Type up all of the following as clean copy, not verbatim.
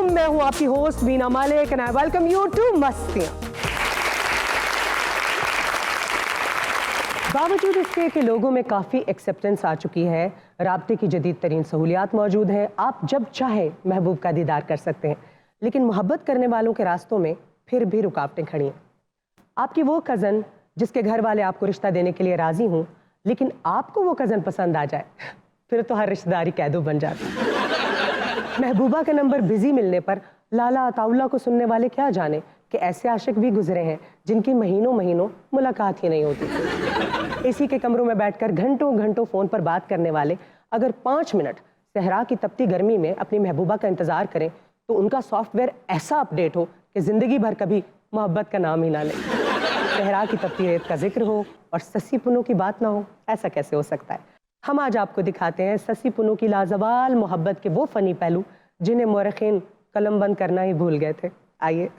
मैं हूं आपकी host Veena Malik and I welcome you to Mastiyaan. बावजूद इसके कि लोगों में काफ़ी एक्सेप्टेंस आ चुकी है, राब्ते की जदीद तरीन सहूलियात मौजूद हैं, आप जब चाहे महबूब का दीदार कर सकते हैं, लेकिन मोहब्बत करने वालों के रास्तों में फिर भी रुकावटें खड़ी हैं। आपकी वो कज़न जिसके घर वाले आपको रिश्ता देने के लिए राज़ी हों, लेकिन आपको वो कज़न पसंद आ जाए, फिर तो हर रिश्तेदारी कैदो बन जाती है। महबूबा का नंबर बिजी मिलने पर लाला अताउल्ला को सुनने वाले क्या जाने कि ऐसे आशिक भी गुजरे हैं जिनकी महीनों महीनों मुलाकात ही नहीं होती। इसी के कमरों में बैठकर घंटों घंटों फ़ोन पर बात करने वाले अगर 5 मिनट सहरा की तपती गर्मी में अपनी महबूबा का इंतज़ार करें तो उनका सॉफ्टवेयर ऐसा अपडेट हो कि ज़िंदगी भर कभी मोहब्बत का नाम ही ना लें। सहरा की तपती रेत का जिक्र हो और सस्सी पुन्नू की बात ना हो, ऐसा कैसे हो सकता है? हम आज आपको दिखाते हैं सस्सी पुन्नू की लाजवाल मोहब्बत के वो फ़नी पहलू जिन्हें मोरखीन कलम बंद करना ही भूल गए थे। आइए।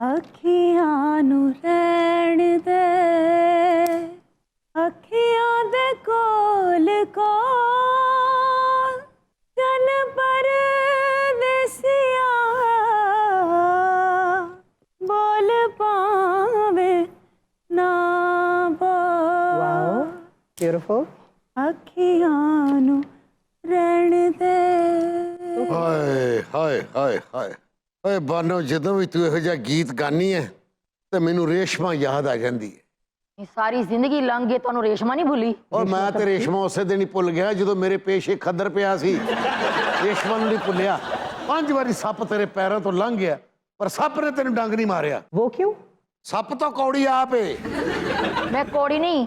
अखियां नू रहण दे, अखियां दे कोल कोल चल परदेसिया बोल पावे ना बोल। Wow, beautiful. अखियां नू रहण दे। हाय हाय हाय हाय ਓਏ ਬਾਨੋ, ਜਦੋਂ ਵੀ ਤੂੰ ਇਹੋ ਜਿਹਾ ਗੀਤ ਗਾਨੀ ਹੈ ਤੇ ਮੈਨੂੰ ਰੇਸ਼ਮਾ ਯਾਦ ਆ ਜਾਂਦੀ ਹੈ। ਸਾਰੀ ਜ਼ਿੰਦਗੀ ਲੰਘ ਗਈ, ਤੁਹਾਨੂੰ ਰੇਸ਼ਮਾ ਨਹੀਂ ਭੁੱਲੀ? ਔਰ ਮੈਂ ਤੇ ਰੇਸ਼ਮਾ ਉਸੇ ਦਿਨ ਹੀ ਭੁੱਲ ਗਿਆ ਜਦੋਂ ਮੇਰੇ ਪੇਸ਼ੇ ਖੱਦਰ ਪਿਆ ਸੀ। ਰੇਸ਼ਮਾ ਨੂੰ ਨਹੀਂ ਭੁੱਲਿਆ। 5 ਵਾਰੀ ਸੱਪ ਤੇਰੇ ਪੈਰਾਂ ਤੋਂ ਲੰਘ ਗਿਆ ਪਰ ਸੱਪ ਨੇ ਤੈਨੂੰ ਡੰਗ ਨਹੀਂ ਮਾਰਿਆ। वो क्यों? ਸੱਪ ਤਾਂ ਕੌੜੀ ਆਪ ਏ। ਮੈਂ ਕੌੜੀ ਨਹੀਂ,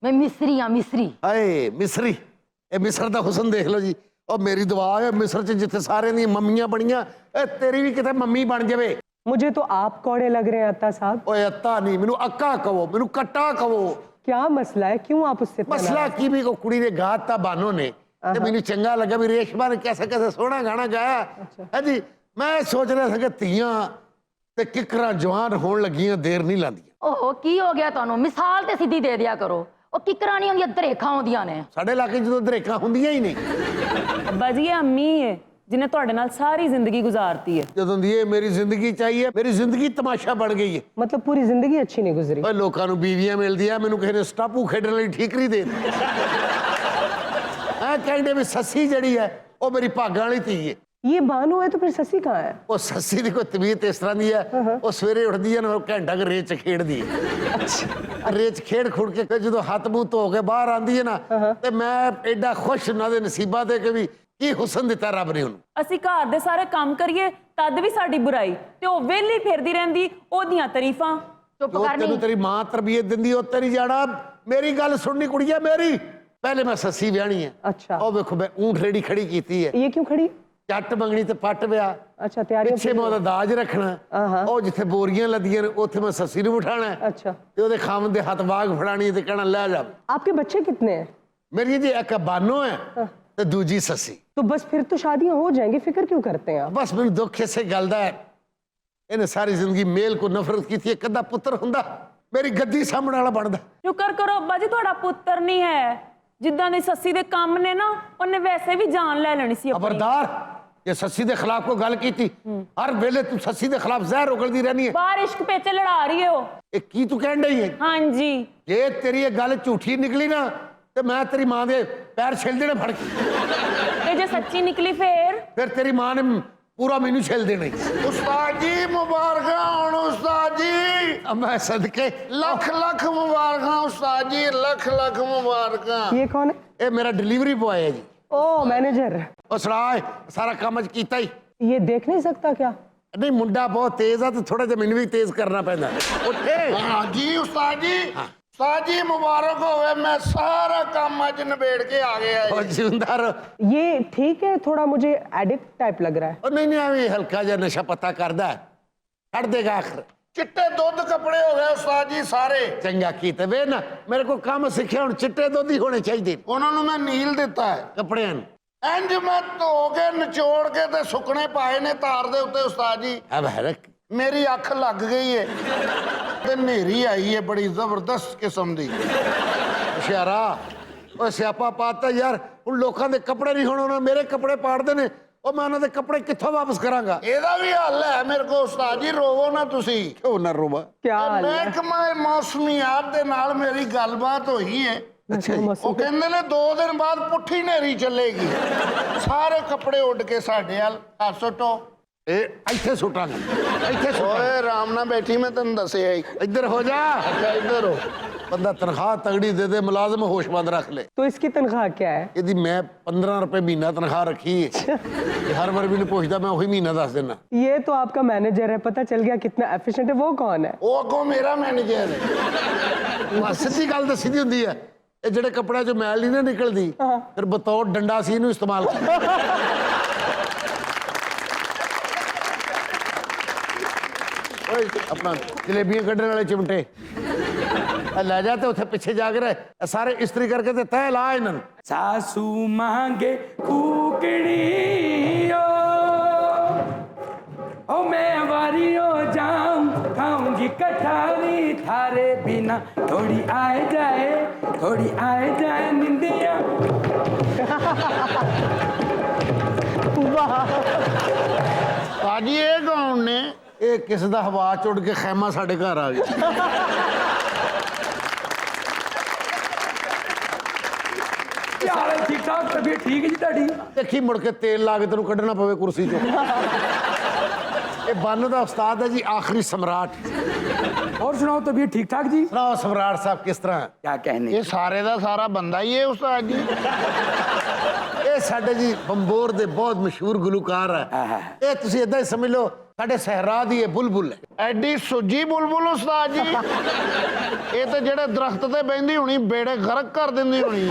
ਮੈਂ ਮਿਸਰੀ ਆ, ਮਿਸਰੀ। ਹਾਏ ਮਿਸਰੀ, ਇਹ ਮਿਸਰ ਦਾ ਹੁਸਨ ਦੇਖ ਲਓ ਜੀ। ਉਹ ਮੇਰੀ ਦੁਆ ਹੈ ਮਿਸਰ 'ਚ ਜਿੱਥੇ ਸਾਰਿਆਂ ਦੀਆਂ ਮੰਮੀਆਂ ਬਣੀਆਂ, ਇਹ ਤੇਰੀ ਵੀ ਕਿਤੇ ਮੰਮੀ ਬਣ ਜਾਵੇ। मुझे तो आप कौड़े लग रहे हैं अत्ता साहब। ਓਏ ਅੱਤਾ ਨਹੀਂ, ਮੈਨੂੰ ਅੱਕਾ ਕਹੋ, ਮੈਨੂੰ ਕੱਟਾ ਕਹੋ। क्या मसला है, क्यों आप उससे ਮਸਲਾ ਕੀ ਵੀ ਉਹ ਕੁੜੀ ਨੇ ਗਾਤਾ ਬਾਨੋ ਨੇ ਤੇ ਮੈਨੂੰ ਚੰਗਾ ਲੱਗਾ ਵੀ ਰੇਸ਼ਮਾ ਨੇ ਕੈਸੇ ਕੈਸੇ ਸੋਹਣਾ ਗਾਣਾ ਗਾਇਆ ਹੈ ਜੀ। ਮੈਂ ਸੋਚ ਰਿਹਾ ਸੀ ਕਿ ਧੀਆਂ ਤੇ ਕਿਕਰਾਂ ਜਵਾਨ ਹੋਣ ਲੱਗੀਆਂ ਦੇਰ ਨਹੀਂ ਲਾਂਦੀਆਂ। ਓਹੋ, ਕੀ ਹੋ ਗਿਆ ਤੁਹਾਨੂੰ? ਮਿਸਾਲ ਤੇ ਸਿੱਧੀ ਦੇ ਦਿਆ ਕਰੋ। ਉਹ ਕਿਕਰਾਂ ਨਹੀਂ ਹੁੰਦੀਆਂ, ਦਰੇਖਾਂ ਹੁੰਦੀਆਂ ਨੇ। ਸਾਡੇ ਇਲਾਕੇ 'ਚ ਜਦੋਂ ਦਰੇਕਾਂ ਹੁੰਦੀਆਂ ਹੀ ਨਹੀਂ। ਅੱਬਾ ਜੀ, ਇਹ ਅੰਮੀ ਹੈ ਜਿਹਨੇ ਤੁਹਾਡੇ ਨਾਲ ਸਾਰੀ ਜ਼ਿੰਦਗੀ ਗੁਜ਼ਾਰਤੀ ਹੈ। ਜਦੋਂ ਦੀ ਇਹ ਮੇਰੀ ਜ਼ਿੰਦਗੀ ਚਾਹੀਏ, ਮੇਰੀ ਜ਼ਿੰਦਗੀ ਤਮਾਸ਼ਾ ਬਣ ਗਈ ਹੈ। मतलब पूरी जिंदगी अच्छी नहीं गुजरी। ਓਏ ਲੋਕਾਂ ਨੂੰ ਬੀਵੀਆਂ ਮਿਲਦੀਆਂ, ਮੈਨੂੰ ਕਿਸੇ ਨੇ ਸਟਾਪੂ ਖੇਡਣ ਲਈ ਠੀਕਰੀ ਦੇ ਦਿੱਤੀ। ਐ ਕਹਿੰਦੇ ਵੀ ਸੱਸੀ ਜਿਹੜੀ ਹੈ ਉਹ ਮੇਰੀ ਭਾਗਾਂ ਵਾਲੀ ਧੀ ਹੈ। ये बानो है तो फिर ससी कहाँ है? ਉਹ ਸੱਸੀ ਦੀ ਕੋਈ ਤਬੀਅਤ ਇਸ ਤਰ੍ਹਾਂ ਦੀ ਹੈ, ਉਹ ਸਵੇਰੇ ਉੱਠਦੀ ਹੈ ਨਾ ਘੰਟਾ ਕੁ ਰੇਤ 'ਚ ਖੇਡਦੀ ਹੈ। ਰੇਤ 'ਚ ਖੇਡ ਖੁੜ ਕੇ ਫਿਰ ਜਦੋਂ ਹੱਥ ਮੂੰਹ ਧੋ ਕੇ ਬਾਹਰ ਆਉਂਦੀ ਹੈ ਨਾ ਤੇ ਮੈਂ ਐਡਾ ਖੁਸ਼ ਉਹਨਾਂ ਦੇ ਨਸੀਬਾਂ ਤੇ ਕਿ ਵੀ ਕੀ ਹੁਸਨ ਦਿੱਤਾ ਰੱਬ ਨੇ ਉਹਨੂੰ। ਅਸੀਂ ਘਰ ਦੇ ਸਾਰੇ ਕੰਮ ਕਰੀਏ ਤਦ ਵੀ ਸਾਡੀ ਬੁਰਾਈ ਤੇ ਉਹ ਵਿਹਲੀ ਫਿਰਦੀ ਰਹਿੰਦੀ, ਉਹਦੀਆਂ ਤਾਰੀਫਾਂ। ਚੁੱਪ ਜੋ ਕਰਨੀ। ਤੈਨੂੰ ਤੇਰੀ ਮਾਂ ਤਰਬੀਅਤ ਦਿੰਦੀ ਉੱਤੇ ਨਹੀਂ ਜਾਣਾ। ਮੇਰੀ ਗੱਲ ਸੁਣਨੀ ਕੁੜੀਆ ਮੇਰੀ। ਪਹਿਲੇ ਮੈਂ ਸੱਸੀ ਵਿਆਹਣੀ ਹੈ। अच्छा, ਉਹ ਵੇਖੋ ਮੈਂ ਊਂਠ ਰੇੜੀ ਖੜੀ ਕੀਤੀ ਹੈ। ये क्यों खड़ी? ਚੱਟ ਮੰਗਣੀ ਤੇ ਪੱਟ ਵਿਆਹ। अच्छा, तैयारी ਪਿੱਛੇ ਮੈਂ ਉਹਦਾ ਦਾਜ ਰੱਖਣਾ। ਉਹ ਜਿੱਥੇ ਬੋਰੀਆਂ ਲੱਦੀਆਂ ਨੇ ਉੱਥੇ ਮੈਂ ਸੱਸੀ ਨੂੰ ਬਿਠਾਣਾ अच्छा। ਤੇ ਉਹਦੇ ਖਾਮ ਦੇ ਹੱਥ ਬਾਗ ਫੜਾਣੀ ਤੇ ਕਹਿਣਾ ਲੈ ਜਾ। आपके बच्चे कितने हैं? ਮੇਰੀ ਜੀ ਇੱਕ ਬਾਨੋ ਹੈ ਤੇ ਦੂਜੀ ਸੱਸੀ। तो बस फिर तो शादियां हो जाएंगी, फिक्र क्यों करते हैं आप? ਬਸ ਮੈਨੂੰ ਦੁੱਖ ਇਸੇ ਗੱਲ ਦਾ ਹੈ, ਇਹਨੇ ਸਾਰੀ ਜ਼ਿੰਦਗੀ ਮੇਲ ਕੋ ਨਫ਼ਰਤ ਕੀਤੀ ਹੈ। ਕਦਾ ਪੁੱਤਰ ਹੁੰਦਾ ਮੇਰੀ ਗੱਦੀ ਸਾਂਭਣ ਵਾਲਾ ਬਣਦਾ। ਸ਼ੁਕਰ ਕਰੋ ਅੱਬਾ ਜੀ ਤੁਹਾਡਾ ਪੁੱਤਰ ਨਹੀਂ ਹੈ। ਜਿੱਦਾਂ ਦੀ ਸੱਸੀ ਦੇ ਕੰਮ ਨੇ ਨਾ, ਉਹਨੇ ਵੈਸੇ ਵੀ ਜਾਨ ਲੈ ਲੈਣੀ ਸੀ ਆਪਣੀ। ਖਬਰਦਾਰ, ਜੇ ਸੱਸੀ ਦੇ ਖਿਲਾਫ ਕੋਈ ਗੱਲ ਕੀਤੀ ਹਰ ਵੇਲੇ ਤੂੰ ਸੱਸੀ ਦੇ ਖਿਲਾਫ ਜ਼ਹਿਰ ਉਗਲਦੀ ਰਹਿਣੀ ਹੈ। ਬਾਹਰ ਇਸ਼ਕ ਪੇਚੇ ਲੜਾ ਰਹੀ ਹੋ। ਇਹ ਕੀ ਤੂੰ ਕਹਿਣ ਡਈ ਹੈ? ਹਾਂਜੀ। ਜੇ ਤੇਰੀ ਇਹ ਗੱਲ ਝੂਠੀ ਨਿਕਲੀ ਨਾ ਤੇ ਮੈਂ ਤੇਰੀ ਮਾਂ ਦੇ ਪੈਰ ਛਿੱਲ ਦੇਣੇ ਫੜ ਕੇ। ਤੇ ਜੇ ਸੱਚੀ ਨਿਕਲੀ ਫਿਰ ਤੇਰੀ ਮਾਂ ਨੇ ਪੂਰਾ ਮੈਨੂੰ ਛਿੱਲ ਦੇਣਾ। ਉਸਤਾਦ ਜੀ ਮੁਬਾਰਕਾਂ ਹੋਣ। ਉਸਤਾਦ ਜੀ ਮੈਂ ਸਦਕੇ ਲੱਖ ਲੱਖ ਮੁਬਾਰਕਾਂ। ਉਸਤਾਦ ਜੀ ਲੱਖ ਲੱਖ ਮੁਬਾਰਕਾਂ। ये कौन है? ਇਹ ਮੇਰਾ ਡਿਲੀਵਰੀ ਬॉय ਹੈ ਜੀ। ओ मैनेजर। ਉਹ ਸਰਾਏ ਸਾਰਾ ਕੰਮ ਅੱਜ ਕੀਤਾ ਹੀ ये देख नहीं सकता क्या? ਨਹੀਂ। ਮੁੰਡਾ ਬਹੁਤ ਤੇਜ਼ ਆ ਤੇ ਥੋੜਾ ਜਿਹਾ ਮੈਨੂੰ ਵੀ ਤੇਜ਼ ਕਰਨਾ ਪੈਂਦਾ। ਉੱਠੇ। हाँ जी उस्ताद जी। उस्ताद जी मुबारक होवे, मैं सारा काम अज निबेड़ के आ गया ਉਹ जी। ਜਿੰਦਾ ਰੋ। ये ठीक है, थोड़ा मुझे एडिक्ट टाइप लग रहा है। ਉਹ ਨਹੀਂ ਐਵੇਂ ਹਲਕਾ ਜਿਹਾ ਨਸ਼ਾ ਪਤਾ ਕਰਦਾ ਹੈ, ਛੱਡ ਦੇਗਾ ਆਖਰ। चिट्टे दुध कपड़े हो गए उस्ताद जी सारे। ਚੰਗਾ ਕੀਤਾ ਵੇ ਨਾ, ਮੇਰੇ ਕੋਲ ਕੰਮ ਸਿੱਖਿਆ ਹੁਣ ਚਿੱਟੇ ਦੁੱਧ ਹੀ ਹੋਣੇ ਚਾਹੀਦੇ उन्होंने मैं नील दिता है। ਕੱਪੜਿਆਂ ਨੂੰ। इंज मैं धो के निचोड़ के ते सुकने पाए ने तार दे उत्ते उस्ताद जी। अब हैरक मेरी अख लग गई है ते नेरी आई है बड़ी जबरदस्त किस्म दी। ਹੁਸ਼ਿਆਰਾ ਉਹ ਸਿਆਪਾ ਪਾਤਾ ਯਾਰ। ਹੁਣ ਲੋਕਾਂ ਦੇ ਕੱਪੜੇ ਨਹੀਂ, ਹੁਣ ਉਹਨਾਂ ਮੇਰੇ ਕੱਪੜੇ ਪਾੜਦੇ ਨੇ ਉਹ ਮੈਂ ਉਹਨਾਂ ਦੇ ਕੱਪੜੇ ਕਿੱਥੋਂ ਵਾਪਸ ਕਰਾਂਗਾ? ਇਹਦਾ ਵੀ ਹੱਲ ਹੈ ਮੇਰੇ ਕੋਲ ਉਸਤਾਦ ਜੀ, ਰੋਵੋ ਨਾ ਤੁਸੀਂ। ਕਿਉਂ ਨਾ ਰੋਵਾ? क्या हाल है? ਮਹਿਕਮਾ ਮੌਸਮੀਆਤ ਦੇ ਨਾਲ ਮੇਰੀ ਗੱਲਬਾਤ ਹੋਈ ਹੈ। ਅੱਛਾ ਜੀ। ਉਹ ਕਹਿੰਦੇ ਨੇ 2 ਦਿਨ ਬਾਅਦ ਪੁੱਠੀ ਨੇਰੀ ਚੱਲੇਗੀ, ਸਾਰੇ ਕੱਪੜੇ ਉੱਡ ਕੇ ਸਾਡੇ ਵੱਲ ਹੱਥ ਸੁੱਟੋ। ਇਹ ਇੱਥੇ ਸੁੱਟਾਂਗੇ, ਇੱਥੇ ਸੁੱਟਾਂਗੇ। ਓਏ ਆਰਾਮ ਨਾਲ ਬੈਠੀ, ਮੈਂ ਤੈਨੂੰ ਦੱਸਿਆ ਹੀ। ਇੱਧਰ ਹੋ ਜਾ। ਅੱਛਾ ਇੱਧਰ ਹੋ। ਬੰਦਾ ਤਨਖਾਹ ਤਗੜੀ ਦੇ ਦੇ, ਮੁਲਾਜ਼ਮ ਹੋਸ਼ਮੰਦ ਰੱਖ ਲੈ। तो इसकी तनख्वाह क्या है? ਇਹਦੀ ਮੈਂ 15 ਰੁਪਏ ਮਹੀਨਾ ਤਨਖਾਹ ਰੱਖੀ ਹੈ। ਤੇ ਹਰ ਵਾਰ ਮੈਨੂੰ ਪੁੱਛਦਾ, ਮੈਂ ਉਹੀ ਮਹੀਨਾ ਦੱਸ ਦਿੰਦਾ। ये तो आपका मैनेजर है, पता चल गया कितना एफिशिएंट है। वो कौन है? ਉਹ ਅੱਗੋਂ ਮੇਰਾ ਮੈਨੇਜਰ ਹੈ। ਬਸ ਸਿੱਧੀ ਗੱਲ ਦੱਸੀ ਦੀ ਹੁੰਦੀ ਹੈ। ਇਹ ਜਿਹੜੇ ਕੱਪੜਿਆਂ 'ਚੋਂ ਮੈਲ ਨਹੀਂ ਨਾ ਨਿਕਲਦੀ, ਫਿਰ ਬਤੌਰ ਡੰਡਾ ਸੀ ਇਹਨੂੰ ਇਸਤੇਮਾਲ ਕਰ। ਓਏ ਆਪਣਾ ਜਲੇਬੀਆਂ ਕੱਢਣ ਵਾਲੇ ਚਿਮਟੇ ਇਹ ਲੈ ਜਾ ਤੇ ਉੱਥੇ ਪਿੱਛੇ ਜਾ ਕੇ ਰਹਿ। ਇਹ ਸਾਰੇ ਇਸਤਰੀ ਕਰਕੇ ਤੇ ਤਹਿ ਲਾ ਇਹਨਾਂ ਨੂੰ। सासू मांगे कुकड़ी ओ मैं वारी हो जाऊं, खाऊंगी कठारी थारे बिना, थोड़ी आए जाए निंदिया। ਭਾਜੀ ਇਹ ਕੌਣ ਨੇ? ਇਹ ਕਿਸ ਦਾ ਹਵਾ ਚ ਉੱਡ ਕੇ ਖੈਮਾ ਸਾਡੇ ਘਰ ਆ ਗਿਆ। क्या हाल है? ठीक ठाक, तबीयत ठीक है जी ਤੁਹਾਡੀ? ਦੇਖੀ ਮੁੜ ਕੇ ਤੇਲ ਲਾ ਕੇ ਤੈਨੂੰ ਕੱਢਣਾ ਪਵੇ ਕੁਰਸੀ ਚੋਂ। ਇਹ ਬੰਨ ਦਾ ਉਸਤਾਦ ਹੈ ਜੀ, ਆਖਰੀ ਸਮਰਾਟ। और सुनाओ, तबीयत ठीक ठाक जी? ਸੁਣਾਓ ਸਮਰਾਟ ਸਾਹਿਬ ਕਿਸ ਤਰ੍ਹਾਂ ਹੈ? क्या कहने। ਇਹ ਸਾਰੇ ਦਾ ਸਾਰਾ ਬੰਦਾ ਹੀ ਹੈ ਉਸਤਾਦ ਜੀ। ਇਹ ਸਾਡੇ ਜੀ ਬੰਬੋਰ ਦੇ ਬਹੁਤ ਮਸ਼ਹੂਰ ਗੁਲੂਕਾਰ ਹੈ। ਇਹ ਤੁਸੀਂ ਇਦਾਂ ਹੀ ਸਮਝ ਲਓ, ਸਾਡੇ ਸਹਿਰਾ ਦੀ ਇਹ ਬੁਲਬੁਲ ਹੈ। ਐਡੀ ਸੁੱਜੀ ਬੁਲਬੁਲ ਉਸਤਾਦ ਜੀ। ਇਹ ਤਾਂ ਜਿਹੜੇ ਦਰਖਤ ਤੇ ਬਹਿੰਦੀ ਹੋਣੀ, ਬੇੜੇ ਗਰਕ ਕਰ ਦਿੰਦੀ ਹੋਣੀ।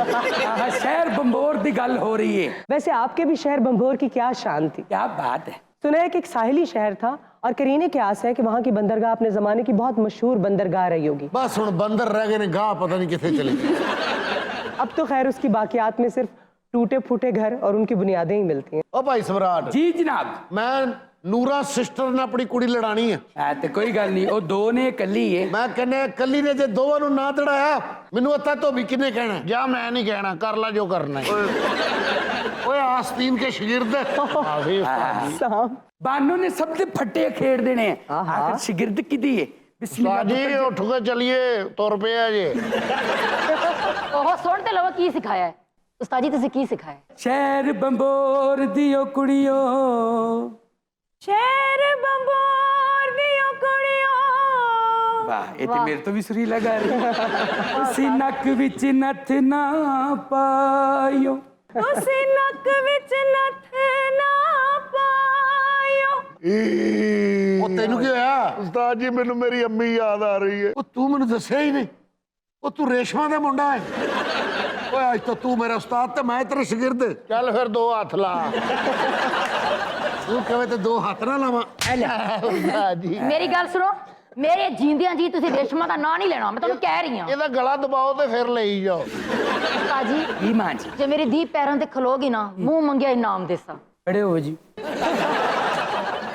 शहर बंबोर की गल हो रही है। वैसे आपके भी शहर बंबोर की क्या शान थी? क्या बात है। सुना है कि एक साहिली शहर था और करीने के आस है कि वहाँ की बंदरगाह अपने जमाने की बहुत मशहूर बंदरगाह रही होगी। ਬਸ ਹੁਣ ਬੰਦਰ ਰਹਿ ਗਏ ਨੇ, ਗਾਹ ਪਤਾ ਨਹੀਂ ਕਿੱਥੇ ਚਲੇ ਗਏ। अब तो खैर उसकी बाकियात में सिर्फ टूटे फूटे घर और उनकी बुनियादें ही मिलती हैं। ਉਹ ਭਾਈ ਸਮਰਾਟ, जी जनाब। ਮੈਂ ਨੂਰਾ ਸਿਸਟਰ ਨਾਲ ਆਪਣੀ ਕੁੜੀ ਲੜਾਣੀ ਹੈ। ਤੇ ਕੋਈ ਗੱਲ ਨਹੀਂ, ਉਹ ਦੋ ਨੇ ਇਕੱਲੀ ਏ। ਮੈਂ ਕਹਿੰਦਾ ਕੱਲੀ ਨੇ ਜੇ ਦੋਵਾਂ ਨੂੰ ਨਾ ਤੜਾਇਆ, ਮੈਨੂੰ ਅੱਤਾ ਧੋਬੀ ਕਿੰਨੇ ਕਹਿਣਾ? ਜਾ ਮੈਂ ਨਹੀਂ ਕਹਿਣਾ, ਕਰ ਲੈ ਜੋ ਕਰਨਾ ਹੈ। ਓਏ ਆਸਤੀਨ ਕੇ ਸ਼ਾਗਿਰਦ। साहब ਬਾਨੂ ਨੇ ਸਭ ਦੇ ਫੱਟੇ ਖੇਡ ਦੇਣੇ ਆ। ਆਖਰ ਸ਼ਾਗਿਰਦ ਕਿਦੀ ਏ? ਉਸਤਾਦ ਜੀ ਉੱਠ ਕੇ ਚਲੀਏ, ਤੁਰ ਪਿਆ ਜੇ। ਉਹ ਸੁਣ ਤੇ ਲਵੋ ਕੀ ਸਿਖਾਇਆ ਹੈ ਉਸਤਾਦ ਜੀ, ਤੁਸੀਂ ਕੀ ਸਿਖਾਇਆ? ਸ਼ਹਿਰ ਬੰਬੋਰ ਦਿਓ ਕੁੜੀਓ, ਸ਼ਹਿਰ ਬੰਬੋਰ ਦੀਆਂ ਕੁੜੀਆਂ। ਵਾਹ, ਇਹ ਤੇ ਮੇਰੇ ਤੋਂ ਵੀ ਸੁਰੀਲਾ ਗਾ ਰਹੀ। ਤੁਸੀਂ ਨੱਕ ਵਿੱਚ ਨੱਥ ਨਾ ਪਾਇਓ, ਤੁਸੀਂ ਨੱਕ ਵਿੱਚ ਨੱਥ ਨਾ ਪਾਇਓ। ਉਹ ਤੈਨੂੰ ਕੀ ਹੋਇਆ? ਉਸਤਾਦ ਜੀ ਮੈਨੂੰ ਮੇਰੀ ਅੰਮੀ ਯਾਦ ਆ ਰਹੀ ਹੈ। ਉਹ ਤੂੰ ਮੈਨੂੰ ਦੱਸਿਆ ਹੀ ਨਹੀਂ। ਉਹ ਤੂੰ ਰੇਸ਼ਮਾ ਦਾ ਮੁੰਡਾ ਹੈ। ਓਏ ਅੱਜ ਤਾਂ ਤੂੰ ਮੇਰਾ ਉਸਤਾਦ ਤੇ ਮੈਂ ਤੇਰਾ ਸ਼ਾਗਿਰਦ। ਚੱਲ ਫਿਰ 2 ਹੱਥ ਲਾ। ਤੂੰ ਕਹੇ ਤੇ 2 ਹੱਥ ਨਾ ਲਾਵਾਂ। ਉਸਤਾਦ ਜੀ ਮੇਰੀ ਗੱਲ ਸੁਣੋ, ਮੇਰੇ ਜੀਂਦਿਆਂ ਜੀ ਤੁਸੀਂ ਰੇਸ਼ਮਾ ਦਾ ਨਾਂ ਨਹੀਂ ਲੈਣਾ, ਮੈਂ ਤੁਹਾਨੂੰ ਕਹਿ ਰਹੀ ਹਾਂ। ਇਹਦਾ ਗਲਾ ਦਬਾਓ ਤੇ ਫਿਰ ਲਈ ਜਾਓ। ਉਸਤਾਦ ਜੀ ਕੀ ਮਾਂ ਜੀ? ਜੇ ਮੇਰੀ ਧੀ ਪੈਰਾਂ ਤੇ ਖਲੋਗੀ ਨਾ, ਮੂੰਹ ਮੰਗਿਆ ਇਨਾਮ ਦੇਸਾਂ। ਖੜੇ ਹੋ ਜੀ।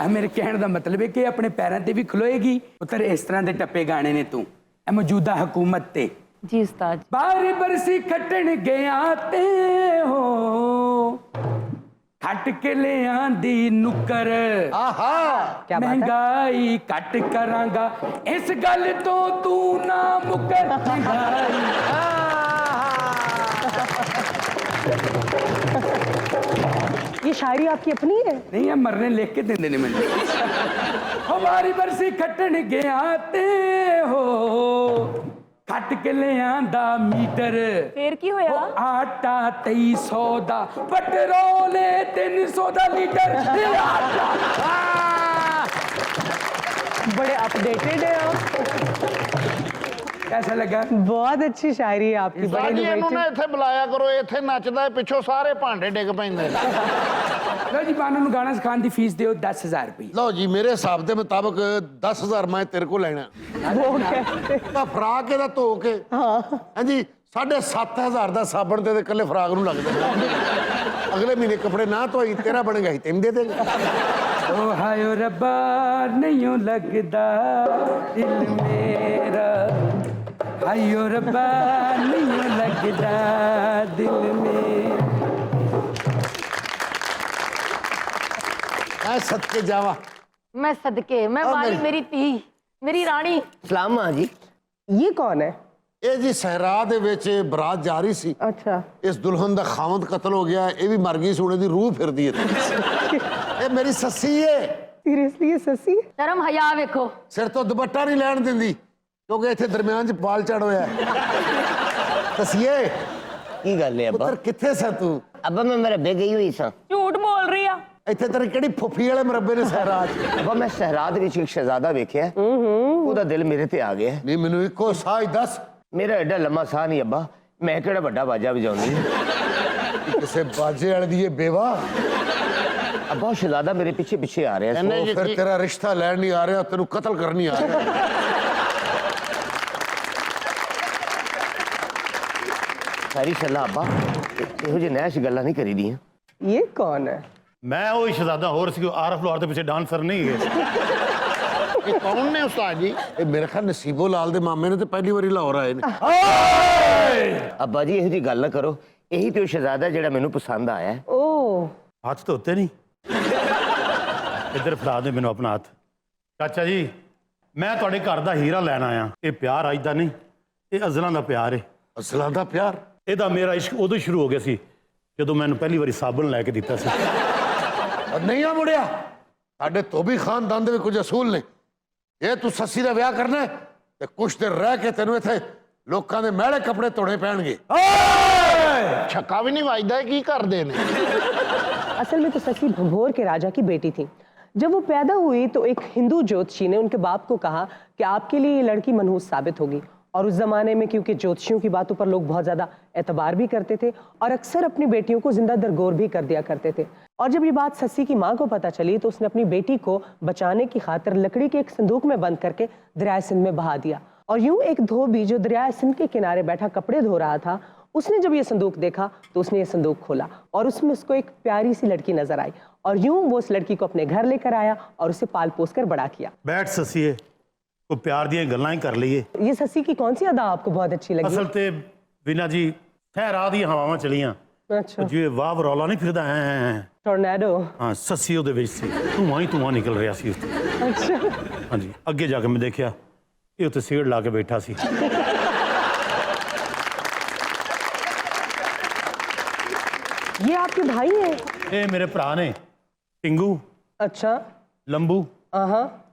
ਮੇਰੇ ਕਹਿਣ ਦਾ ਮਤਲਬ ਹੈ ਕਿ ਆਪਣੇ ਪੈਰਾਂ ਤੇ ਵੀ ਖਲੋਏਗੀ। ਪੁੱਤਰ ਇਸ ਤਰ੍ਹਾਂ ਦੇ ਟੱਪੇ ਗਾਣੇ ਨੇ ਤੂੰ ਇਹ ਮੌਜੂਦਾ ਹਕੂਮਤ ਤੇ। ਜੀ ਉਸਤਾਦ। ਬਾਰ ਬਰਸੀ ਖੱਟਣ ਗਿਆ ਤੇ ਹੋ, ਖੱਟ ਕੇ ਲਿਆਂਦੀ ਨੁੱਕਰ। ਆਹਾ, क्या बात है? ਮਹਿੰਗਾਈ ਘੱਟ ਕਰਾਂਗਾ, ਇਸ ਗੱਲ ਤੋਂ ਤੂੰ ਨਾ ਮੁੱਕਰ। ਮਹਿੰਗਾਈ ये शायरी आपकी अपनी है? नहीं है, मरने लिख के देंदे ने मैंने। हमारी बरसी खट्टन गया ते हो, खट के ले आंदा मीटर। ਫੇਰ ਕੀ ਹੋਇਆ? आटा 2300 दा, पेट्रोल 300 दा लीटर। बड़े अपडेटेड है आप। कैसा लगा? बहुत अच्छी शायरी है आपकी, बड़े ਉਸਤਾਦ ਜੀ ਇਹਨੂੰ ਨਾ innovative। ਇੱਥੇ ਬੁਲਾਇਆ ਕਰੋ, ਇੱਥੇ ਨੱਚਦਾ ਹੈ, ਪਿੱਛੋਂ ਸਾਰੇ ਭਾਂਡੇ ਡਿੱਗ ਪੈਂਦੇ ਨੇ। लो जी, बानू नु गाना सिखाने की फीस दियो 10,000 रुपये। ਲਓ ਜੀ, ਮੇਰੇ ਹਿਸਾਬ ਦੇ ਮੁਤਾਬਕ 10,000 ਮੈਂ ਤੇਰੇ ਕੋਲ ਲੈਣਾ। वो कैसे? ਤਾਂ ਫਰਾਕ ਇਹਦਾ ਧੋ ਕੇ ਹਾਂਜੀ 7,500 ਦਾ ਸਾਬਣ ਤੇ ਇਕੱਲੇ ਫਰਾਕ ਨੂੰ ਲੱਗ ਜਾਂਦਾ। ਅਗਲੇ ਮਹੀਨੇ ਕੱਪੜੇ ਨਾ ਧੋਈ, ਤੇਰਾ ਬਣੇਗਾ ਹੀ, ਤੈਨੂੰ ਦੇ ਦੇਗਾ। ओ हायो रब्बा नहीं लगदा दिल मेरा, हायो रब्बा नहीं लगदा दिल मेरा। मैं सदके जावा। मैं सदके, मैं और वाली, मेरी- मेरी धी, मेरी रानी। सलाम मां जी। ये कौन है? ਇਹ ਜੀ ਸਹਿਰਾ ਦੇ ਵਿੱਚ ਬਰਾਤ ਜਾ ਰਹੀ ਸੀ। अच्छा। ਇਸ ਦੁਲਹਨ ਦਾ ਖਾਵੰਦ ਕਤਲ ਹੋ ਗਿਆ, ਇਹ ਵੀ ਮਰ ਗਈ, ਸੋਨੇ ਦੀ ਰੂਹ ਫਿਰਦੀ ਹੈ। ਇਹ ਮੇਰੀ ਸੱਸੀ ਏ। सीरियसली ये ससी है? शर्म हया वेखो। ਸਿਰ ਤੋਂ ਦੁਪੱਟਾ ਨਹੀਂ ਲੈਣ ਦਿੰਦੀ ਕਿਉਂਕਿ ਇੱਥੇ ਦਰਮਿਆਨ 'ਚ ਬਾਲ ਚੜ ਹੋਇਆ ਹੈ। ਸੱਸੀਏ की गल है अब्बा? ਪੁੱਤਰ ਕਿੱਥੇ ਸਾ ਤੂੰ? अब्बा मैं मरबे गई हुई सा। ਝੂਠ ਬੋਲ ਰਹੀ ਆ। ਇੱਥੇ ਤੇਰੀ ਕਿਹੜੀ ਫੁੱਫੀ ਵਾਲੇ ਮਰੱਬੇ ਨੇ ਸਹਿਰਾ 'ਚ? अब्बा मैं सहरा दे विच एक शहजादा वेख्या, ਉਹਦਾ ਦਿਲ ਮੇਰੇ ਤੇ ਆ ਗਿਆ। ਨਹੀਂ ਮੈਨੂੰ ਇੱਕੋ ਸਾਹ ਹੀ ਦੱਸ, ਮੇਰਾ ਐਡਾ ਲੰਮਾ ਸਾਹ ਨਹੀਂ ਅੱਬਾ, ਮੈਂ ਕਿਹੜਾ ਵੱਡਾ ਬਾਜਾ ਵਜਾਉਂਦੀ ਹਾਂ। ਕਿਸੇ ਬਾਜੇ ਵਾਲੇ ਦੀ ਇਹ ਬੇਵਾ। ਅੱਬਾ ਉਹ ਸ਼ਹਿਜ਼ਾਦਾ ਮੇਰੇ ਪਿੱਛੇ ਪਿੱਛੇ ਆ ਰਿਹਾ ਸੀ। ਇਹਨੇ ਉਹ ਫਿਰ ਤੇਰਾ ਰਿਸ਼ਤਾ ਲੈਣ ਨਹੀਂ ਆ ਰਿਹਾ, ਤੈਨੂੰ ਕਤਲ ਕਰਨੀ ਆ ਰਿਹਾ। ਸਾਰੀ ਸਲਾਹ ਅੱਬਾ ਇਹੋ ਜਿਹੇ ਨੈਸ਼ ਗੱਲਾਂ ਨਹੀਂ ਕਰੀਦੀਆਂ। ये कौन है? ਮੈਂ ਉਹ ਸ਼ਹਜ਼ਾਦਾ ਹੋਰ ਸੀ, ਆਰਫ ਲੋਰ ਦੇ ਪਿੱਛੇ ਡਾਂਸਰ ਨਹੀਂ ਹੈ। ਇਹ ਕੌਣ ਨੇ ਉਸਤਾਦ ਜੀ? ਇਹ ਮੇਰੇ ਖਿਆਲ ਨਸੀਬੋ ਲਾਲ ਦੇ ਮਾਮੇ ਨੇ ਤੇ ਪਹਿਲੀ ਵਾਰੀ ਲਾਹੌਰ ਆਏ ਨੇ। ਅੱਬਾ ਜੀ ਇਹੋ ਜਿਹੀ ਗੱਲ ਨਾ ਕਰੋ, ਇਹੀ ਤੇ ਉਹ ਸ਼ਹਿਜ਼ਾਦਾ ਜਿਹੜਾ ਮੈਨੂੰ ਪਸੰਦ ਆਇਆ ਹੈ। ओह, ਹੱਥ ਧੋਤੇ ਨਹੀਂ? ਇੱਧਰ ਫੜਾ ਦੇ ਮੈਨੂੰ ਆਪਣਾ ਹੱਥ। ਚਾਚਾ ਜੀ ਮੈਂ ਤੁਹਾਡੇ ਘਰ ਦਾ ਹੀਰਾ ਲੈਣ ਆਇਆ। ਇਹ ਪਿਆਰ ਅੱਜ ਦਾ ਨਹੀਂ, ਇਹ ਅਜ਼ਲਾਂ ਦਾ ਪਿਆਰ ਹੈ। ਅਸਲਾਂ ਦਾ ਪਿਆਰ। ਇਹਦਾ ਮੇਰਾ ਇਸ਼ਕ ਉਦੋਂ ਹੀ ਸ਼ੁਰੂ ਹੋ ਗਿਆ ਸੀ ਜਦੋਂ ਮੈਨੂੰ ਪਹਿਲੀ ਵਾਰੀ ਸਾਬਣ ਲੈ ਕੇ ਦਿੱਤਾ ਸੀ। ਔਰ ਨਹੀਂ ਆ ਮੁੜਿਆ, ਸਾਡੇ ਧੋਬੀ ਖਾਨਦਾਨ ਦੇ ਵੀ ਕੁਝ ਅਸੂਲ ਨੇ। ਇਹ ਤੂੰ ਸੱਸੀ ਦਾ ਵਿਆਹ ਕਰਨਾ ਹੈ ਤੇ ਕੁਛ ਦਿਨ ਰਹਿ ਕੇ ਤੈਨੂੰ ਇੱਥੇ ਲੋਕਾਂ ਦੇ ਮਹਿਲੇ ਕੱਪੜੇ ਧੋਣੇ ਪੈਣਗੇ। ਛੱਕਾ ਵੀ ਨਹੀਂ ਵੱਜਦਾ, ਕੀ ਕਰਦੇ ਨੇ? असल में तो ससी भभोर के राजा की बेटी थी। जब वो पैदा हुई तो एक हिंदू ज्योतिषी ने उनके बाप को कहा कि आपके लिए ये लड़की मनहूस साबित होगी। और उस जमाने में क्योंकि ज्योतिषियों की बातों पर लोग बहुत ज्यादा एतबार भी करते थे और अक्सर अपनी बेटियों को जिंदा दरगोर भी कर दिया करते थे। और जब ये बात ससी की माँ को पता चली तो उसने अपनी बेटी को बचाने की खातिर लकड़ी के एक संदूक में बंद करके दरिया सिंध में बहा दिया। और यूं एक धोबी जो दरिया सिंध के किनारे बैठा कपड़े धो रहा था, उसने जब ये संदूक देखा तो उसने ये संदूक खोला और उसमें उसको एक प्यारी सी लड़की नजर आई। और यूं वो उस लड़की को अपने घर लेकर आया और उसे पाल पोस कर बड़ा किया। ਬੈਠ ਸੱਸੀਏ, ਕੋਈ ਪਿਆਰ ਦੀਆਂ ਗੱਲਾਂ ਹੀ ਕਰ ਲਈਏ। ये ससी की कौन सी अदा आपको बहुत अच्छी लगी? ਅਸਲ ਤੇ ਬਿਨਾ ਜੀ ਠਹਿਰਾ ਦੀਆਂ ਹਵਾਵਾਂ ਚਲੀਆਂ, अच्छा। ਜਿਵੇਂ ਵਾਹ ਰੌਲਾ ਨਹੀਂ ਫਿਰਦਾ ਐ। टोर्नेडो। ਹਾਂ ਸੱਸੀ ਉਹਦੇ ਵਿੱਚ ਸੀ, ਧੂੰਆਂ ਹੀ ਧੂੰਆਂ ਨਿਕਲ ਰਿਹਾ ਸੀ ਉਸ ਤੋਂ। अच्छा। ਹਾਂਜੀ ਅੱਗੇ ਜਾ ਕੇ ਮੈਂ ਦੇਖਿਆ ਇਹ ਉੱਤੇ ਸੀੜ ਲਾ ਕੇ ਬੈਠਾ ਸੀ। ये आपके भाई हैं? ਇਹ ਮੇਰੇ ਭਰਾ ਨੇ, ਟਿੰਗੂ, अच्छा। ਲੰਬੂ, हाँ।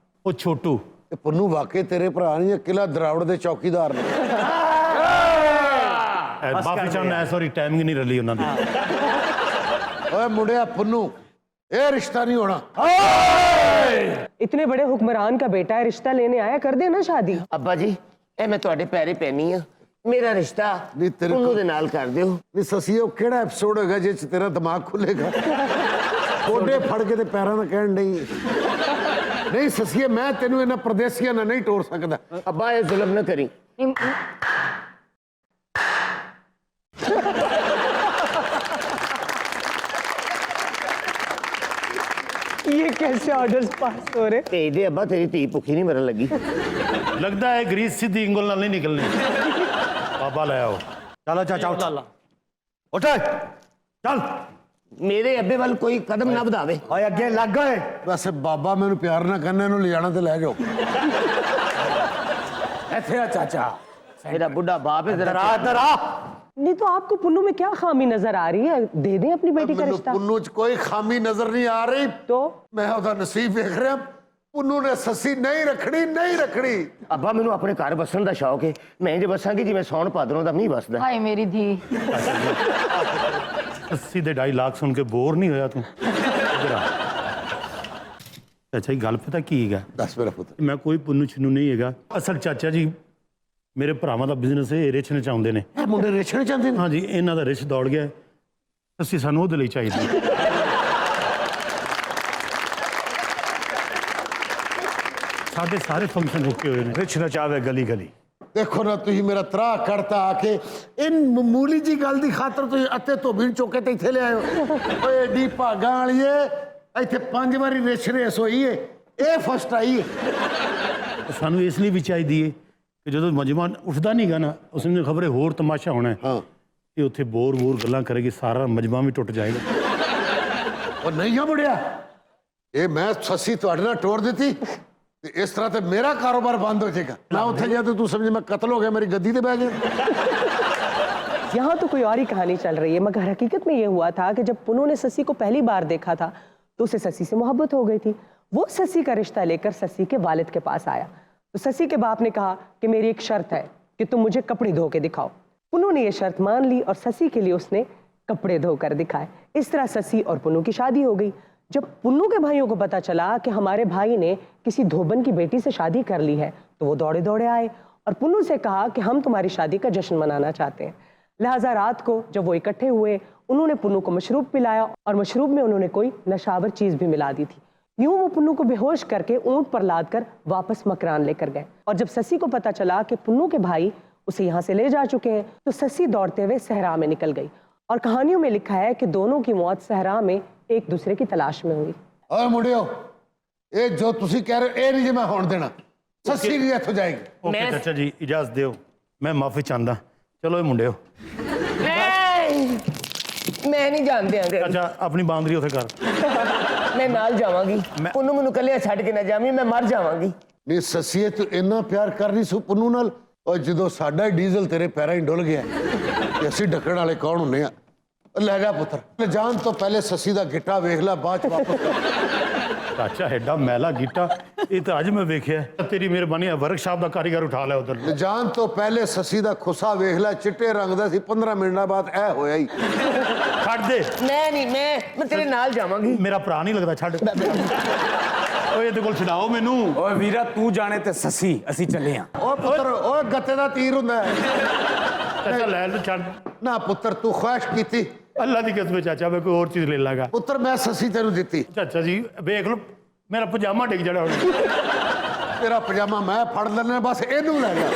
ਉਹ ਛੋਟੂ। ਇਹ ਪੁੰਨੂ ਵਾਕਈ ਤੇਰੇ ਭਰਾ ਨਹੀਂ, ਇਹ ਕਿਲਾ ਦਰਾਵੜ ਦੇ ਚੌਕੀਦਾਰ ਨੇ। ਬਾਫੀ ਚੰਨ ਐ ਸੌਰੀ ਟਾਈਮਿੰਗ ਨਹੀਂ ਰਲੀ ਉਹਨਾਂ ਦੀ। ਓਏ ਮੁੰਡਿਆ ਪੁੰਨੂ, ਇਹ ਰਿਸ਼ਤਾ ਨਹੀਂ ਹੋਣਾ। इतने बड़े हुक्मरान का बेटा है, रिश्ता लेने आया, कर देना शादी। ਅੱਬਾ ਜੀ ਇਹ ਮੈਂ ਤੁਹਾਡੇ ਪੈਰੇ ਪੈਣੀ ਆ, ਮੇਰਾ ਰਿਸ਼ਤਾ ਨਹੀਂ ਤੇਰੇ ਉਹਨੂੰ ਕੋਲ ਦੇ ਨਾਲ ਕਰ ਦਿਓ। ਨਹੀਂ ਸੱਸੀ, ਉਹ ਕਿਹੜਾ ਐਪੀਸੋਡ ਹੈਗਾ ਜਿਸ 'ਚ ਤੇਰਾ ਦਿਮਾਗ ਖੁੱਲੇਗਾ? ਕੋਡੇ ਫੜ ਕੇ ਤੇ ਪੈਰਾਂ ਦਾ ਕਹਿਣ ਨਹੀਂ। ਨਹੀਂ ਸੱਸੀਏ, ਮੈਂ ਤੈਨੂੰ ਇਹਨਾਂ ਪਰਦੇਸੀਆਂ ਨਾਲ ਨਹੀਂ ਟੋਰ ਸਕਦਾ। ਅੱਬਾ ਇਹ ਜ਼ੁਲਮ ਨਾ ਕਰੀ। ये कैसे ऑर्डर्स पास हो रहे? ਭੇਜ ਦੇ ਅੱਬਾ, ਤੇਰੀ ਧੀ ਭੁੱਖੀ ਨਹੀਂ ਮਰਨ ਲੱਗੀ। ਲੱਗਦਾ ਹੈ ਗਰੀਸ ਸਿੱਧੀ ਉਂਗਲ ਨਾਲ ਨਹੀਂ ਨਿਕਲਣੀ। ਬਾਬਾ ਲੈ ਆਓ। ਚਲੋ ਚਾਚਾ ਉੱਠ, ਉੱਠ ਚੱਲ। ਮੇਰੇ ਅੱਬੇ ਵੱਲ ਕੋਈ ਕਦਮ ਨਾ ਵਧਾਵੇ। ਓਏ ਅੱਗੇ ਲੱਗ ਗਏ। ਵੈਸੇ ਬਾਬਾ ਮੈਨੂੰ ਪਿਆਰ ਨਾ ਕਰਨਾ, ਇਹਨੂੰ ਲਿਜਾਣਾ ਤੇ ਲੈ ਜਾਓ। ਇੱਥੇ ਆ ਚਾਚਾ। ਮੇਰਾ ਬੁੱਢਾ ਬਾਪ ਹੈ, ਜ਼ਰਾ ਇੱਧਰ ਆ। नहीं तो आपको पुन्नू में क्या खामी नजर आ रही है? दे दें अपनी बेटी का ਮੈਨੂੰ रिश्ता। ਪੁੰਨੂ 'ਚ ਕੋਈ ਖਾਮੀ ਨਜ਼ਰ ਨਹੀਂ ਆ ਰਹੀ। तो ਮੈਂ ਉਹਦਾ ਨਸੀਬ ਵੇਖ ਰਿਹਾ। ਪੁੰਨੂ ਨੇ ਸੱਸੀ ਨਹੀਂ ਰੱਖਣੀ, ਨਹੀਂ ਰੱਖਣੀ। ਅੱਬਾ ਮੈਨੂੰ ਆਪਣੇ ਘਰ ਵਸਣ ਦਾ ਸ਼ੌਕ ਹੈ, ਮੈਂ ਇੰਜ ਵਸਾਂਗੀ ਜਿਵੇਂ ਸੌਣ ਭਾਦਰੋਂ ਦਾ ਮੀਂਹ ਵਸਦਾ। हाय मेरी धी। 80 ਦੇ ਡਾਇਲਾਗ ਸੁਣ ਕੇ ਬੋਰ ਨਹੀਂ ਹੋਇਆ ਤੂੰ? ਇੱਧਰ ਆ। ਚਾਚਾ ਜੀ ਗੱਲ ਪਤਾ ਕੀ ਹੈਗਾ? ਦੱਸ ਮੇਰਾ ਪੁੱਤ। ਮੈਂ ਕੋਈ ਪੁੰਨੂ ਛਿੰਨੂ ਨਹੀਂ ਹੈਗਾ। ਅਸਲ ਚਾਚਾ ਜੀ ਮੇਰੇ ਭਰਾਵਾਂ ਦਾ ਬਿਜ਼ਨਸ ਹੈ, ਇਹ ਰਿਚ ਨੇ ਚਾਹੁੰਦੇ ਨੇ। ਇਹ ਮੁੰਡੇ ਰਿਛਣ ਚਾਹੁੰਦੇ ਨੇ। ਹਾਂਜੀ ਇਹਨਾਂ ਦਾ ਰਿਚ ਦੌੜ ਗਿਆ, ਅਸੀਂ ਸਾਨੂੰ ਉਹਦੇ ਲਈ ਚਾਹੀਦੀ। ਸਾਡੇ ਸਾਰੇ ਫੰਕਸ਼ਨ ਰੁਕੇ ਹੋਏ ਨੇ। ਰਿਚ ਨਾ ਚਾਹਵੇ ਗਲੀ ਗਲੀ। ਦੇਖੋ ਨਾ ਤੁਸੀਂ ਮੇਰਾ ਤਰਾਹ ਕੱਢਤਾ ਆ ਕੇ ਇਨ ਮਾਮੂਲੀ ਜੀ ਗੱਲ ਦੀ ਖਾਤਰ ਤੁਸੀਂ ਅੱਤੇ ਧੋਬੀ ਨੂੰ ਚੁੱਕ ਕੇ ਤੇ ਇੱਥੇ ਲਿਆਇਓ। ਓਏ ਏਡੀ ਭਾਗਾਂ ਵਾਲੀਏ, ਇੱਥੇ 5 ਵਾਰੀ ਰਿਛ ਰੇਸ ਹੋਈ ਏ, ਇਹ ਫਸਟ ਆਈ ਏ। ਸਾਨੂੰ ਇਸ ਲਈ ਵੀ ਚਾਹੀਦੀ ਹੈ ਕਿ ਜਦੋਂ ਮਜਮਾ ਉੱਠਦਾ ਨਹੀਂਗਾ ਨਾ, ਉਸ ਨੂੰ ਖਬਰੇ ਹੋਰ ਤਮਾਸ਼ਾ ਹੋਣਾ ਹੈ। ਹਾਂ ਇਹ ਉੱਥੇ ਬੋਰ ਗੱਲਾਂ ਕਰੇਗੀ, ਸਾਰਾ ਮਜਮਾ ਵੀ ਟੁੱਟ ਜਾਏਗਾ। ਉਹ ਨਹੀਂ ਆ ਮੁੜਿਆ, ਇਹ ਮੈਂ ਸੱਸੀ ਤੁਹਾਡੇ ਨਾਲ ਟੋਰ ਦਿੱਤੀ ਤੇ ਇਸ ਤਰ੍ਹਾਂ ਤੇ ਮੇਰਾ ਕਾਰੋਬਾਰ ਬੰਦ ਹੋ ਜਾਏਗਾ ਨਾ ਉੱਥੇ ਗਿਆ ਤੇ ਤੂੰ ਸਮਝ मैं कत्ल हो गया मेरी गद्दी पे बैठ गया। यहाँ तो कोई और ही कहानी चल रही है, मगर हकीकत में ये हुआ था कि जब पुन्नू ने ससी को पहली बार देखा था तो उसे ससी से मोहब्बत हो गई थी। वो ससी का रिश्ता लेकर ससी के वालिद के पास आया तो ससी के बाप ने कहा कि मेरी एक शर्त है कि तुम मुझे कपड़े धो के दिखाओ। पुन्नू ने यह शर्त मान ली और ससी के लिए उसने कपड़े धोकर दिखाए। इस तरह ससी और पुन्नू की शादी हो गई। जब पुन्नू के भाइयों को पता चला कि हमारे भाई ने किसी धोबन की बेटी से शादी कर ली है तो वो दौड़े दौड़े आए और पुन्नू से कहा कि हम तुम्हारी शादी का जश्न मनाना चाहते हैं। लिहाजा रात को जब वो इकट्ठे हुए उन्होंने पुन्नू को मशरूब पिलाया और मशरूब में उन्होंने कोई नशावर चीज भी मिला दी थी। यूं वो पुन्नू को बेहोश करके ऊंट पर लाद कर वापस मकरान लेकर गए और जब ससी को पता चला कि पुन्नू के भाई उसे यहाँ से ले जा चुके हैं तो ससी दौड़ते हुए सहरा में निकल गई और कहानियों में लिखा है कि दोनों की मौत सहरा में एक दूसरे की तलाश में हुई। ਓਏ ਮੁੰਡਿਓ ਇਹ ਜੋ ਤੁਸੀਂ ਕਹਿ ਰਹੇ ਹੋ ਇਹ ਨਹੀਂ ਜੇ ਮੈਂ ਹੋਣ ਦੇਣਾ ਸੱਸੀ ਵੀ ਇੱਥੋਂ ਜਾਏਗੀ। ਓਕੇ ਚਾਚਾ ਜੀ ਇਜਾਜ਼ਤ ਦਿਓ ਮੈਂ ਮਾਫੀ ਚਾਹੁੰਦਾ ਚਲੋ ਇਹ ਮੁੰਡਿਓ ਮੈਂ ਨਹੀਂ ਜਾਣਦੇ ਆਂਗੇ ਚਾਚਾ ਆਪਣੀ ਬਾਂਦਰੀ ਉੱਥੇ ਕਰ ਮੈਂ ਨਾਲ ਜਾਵਾਂਗੀ ਉਹਨੂੰ ਮੈਨੂੰ ਕੱਲਿਆ ਛੱਡ ਕੇ ਨਾ ਜਾਵੀਂ ਮੈਂ ਮਰ ਜਾਵਾਂਗੀ। ਨਹੀਂ ਸੱਸੀਏ ਤੂੰ ਇੰਨਾ ਪਿਆਰ ਕਰਨੀ ਸੀ ਪੁੰਨੂ ਨਾਲ ਔਰ ਜਦੋਂ ਸਾਡਾ ਹੀ ਡੀਜ਼ਲ ਤੇਰੇ ਪੈਰਾਂ ਹੀ ਡੁੱਲ ਗਿਆ ਤੇ ਅਸੀਂ ਢੱਕਣ ਵਾਲੇ ਕੌਣ ਹੁੰਨੇ ਆ। ਲੈ ਜਾ ਪੁੱਤਰ ਜਾਣ ਤੋਂ ਪਹਿਲੇ ਸੱਸੀ ਦਾ ਗਿੱਟਾ ਵੇਖ ਲੈ ਬਾਅਦ ਚ ਵਾਪਸ ਚਾਚਾ ਐਡਾ ਮੈਲਾ ਗੀਟਾ ਇਹ ਤਾਂ ਅੱਜ ਮੈਂ ਵੇਖਿਆ ਤੇਰੀ ਮਿਹਰਬਾਨੀ ਹੈ ਵਰਕਸ਼ਾਪ ਦਾ ਕਾਰੀਗਰ ਉਠਾ ਲਿਆ ਉਧਰ ਜਾਣ ਤੋਂ ਪਹਿਲੇ ਸੱਸੀ ਦਾ ਖੁੱਸਾ ਵੇਖ ਲੈ ਚਿੱਟੇ ਰੰਗ ਦਾ ਸੀ 15 ਮਿੰਟਾਂ ਬਾਅਦ ਇਹ ਹੋਇਆ ਹੀ। ਛੱਡ ਦੇ ਮੈਂ ਨਹੀਂ ਮੈਂ ਤੇਰੇ ਨਾਲ ਜਾਵਾਂਗੀ। ਮੇਰਾ ਭਰਾ ਨਹੀਂ ਲੱਗਦਾ ਛੱਡ ਓਏ ਇਹਦੇ ਕੋਲ ਛਡਾਓ ਮੈਨੂੰ। ਓਏ ਵੀਰਾ ਤੂੰ ਜਾਣੇ ਤੇ ਸੱਸੀ ਅਸੀਂ ਚੱਲੇ ਆ। ਓਏ ਪੁੱਤਰ ਓਏ ਗੱਤੇ ਦਾ ਤੀਰ ਹੁੰਦਾ ਹੈ। ਚਾਚਾ ਲੈ ਲੈ ਛੱਡ ਨਾ ਪੁੱਤਰ ਤੂੰ ਖੁਆਇਸ਼ ਕੀਤੀ ਅੱਲਾ ਦੀ ਕਸਮ ਚਾਚਾ ਮੈਂ ਕੋਈ ਹੋਰ ਚੀਜ਼ ਲੈ ਲਾਂਗਾ। ਪੁੱਤਰ ਮੈਂ ਸੱਸੀ ਤੈਨੂੰ ਦਿੱਤੀ ਚਾਚਾ ਜੀ ਵੇਖ ਲਓ ਮੇਰਾ ਪਜਾਮਾ ਡਿੱਗ ਜਾਣਾ ਹੁਣ ਤੇਰਾ ਪਜਾਮਾ ਮੈਂ ਫੜ ਲੈਣਾ ਬਸ ਇਹਨੂੰ ਲੈ ਜਾ।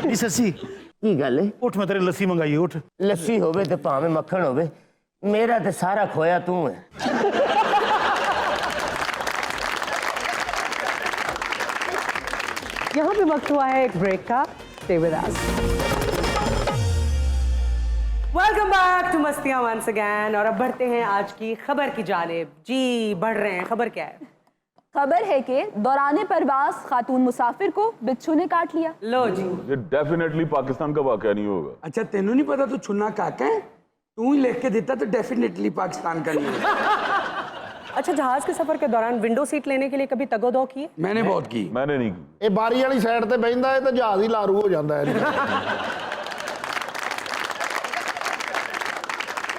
ਨਹੀਂ ਸੱਸੀ ਕੀ ਗੱਲ ਹੈ? ਉੱਠ ਮੈਂ ਤੇਰੇ ਲੱਸੀ ਮੰਗਾਈ ਉੱਠ। ਲੱਸੀ ਹੋਵੇ ਤੇ ਭਾਵੇਂ ਮੱਖਣ ਹੋਵੇ ਮੇਰਾ ਤੇ ਸਾਰਾ ਖੋਇਆ ਤੂੰ ਹੈ। यहाँ पे वक्त हुआ है एक ब्रेक का। Stay with us. Welcome back to Mastiyaan once again. और अब बढ़ते हैं आज की खबर की जानिब। जी बढ़ रहे हैं, खबर क्या है? खबर है कि दौरान परवास खातून मुसाफिर को बिच्छू ने काट लिया। लो जी ये डेफिनेटली पाकिस्तान का वाकया नहीं होगा। अच्छा तेनू नहीं पता तू छुन्ना काका है तू ही लिख के देता तो डेफिनेटली पाकिस्तान का नहीं होगा। अच्छा, जहाज के सफर के दौरान विंडो सीट लेने के लिए कभी तगोदो की है? मैंने बहुत की। मैंने नहीं की। ਇਹ ਬਾਰੀ ਵਾਲੀ ਸਾਈਡ ਤੇ ਬੈਠਦਾ ਹੈ ਤਾਂ ਜਹਾਜ਼ ਹੀ ਲਾਰੂ ਹੋ ਜਾਂਦਾ ਹੈ।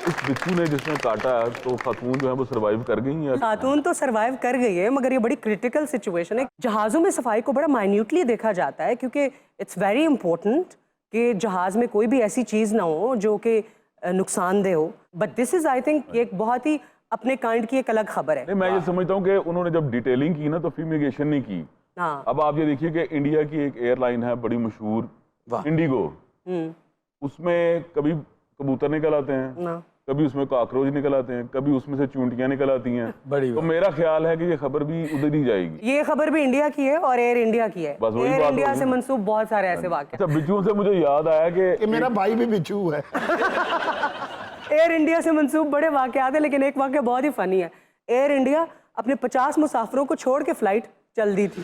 इस बिच्छू ने जिसने काटा तो खातून जो है वो सरवाइव कर गई हैं। खातून तो सरवाइव कर गई है मगर ये बड़ी क्रिटिकल सिचुएशन है। जहाज़ों में सफाई को बड़ा माइन्यूटली देखा जाता है क्योंकि इट्स वेरी इंपॉर्टेंट कि जहाज़ में कोई भी ऐसी चीज़ ना हो जो कि नुकसानदेह हो। But this is I think एक बहुत ही अपने काइंड की एक अलग खबर है। नहीं, मैं ये समझता हूँ कि उन्होंने जब डिटेलिंग की ना तो फ्यूमिगेशन नहीं की। हाँ। अब आप ये देखिए कि इंडिया की एक एयरलाइन है बड़ी मशहूर इंडिगो, उसमें कभी कबूतर निकल आते हैं, कभी उसमें कॉकरोच निकल आते हैं, कभी उसमें से चूंटियां निकल आती हैं। तो मेरा ख्याल है कि ये खबर भी उधर ही जाएगी। ये खबर भी इंडिया की है और एयर इंडिया की है। बस वही एयर बात इंडिया होगी। से मंसूब बहुत सारे ऐसे वाक़े। अच्छा, बिच्छू से मुझे याद आया कि ਮੇਰਾ ਭਾਈ ਵੀ ਬਿੱਛੂ ਹੈ। एयर इंडिया से मंसूब बड़े वाक़यात हैं लेकिन एक वाक़या बहुत ही फनी है। एयर इंडिया अपने 50 मुसाफिरों को छोड़ के फ्लाइट चल दी थी।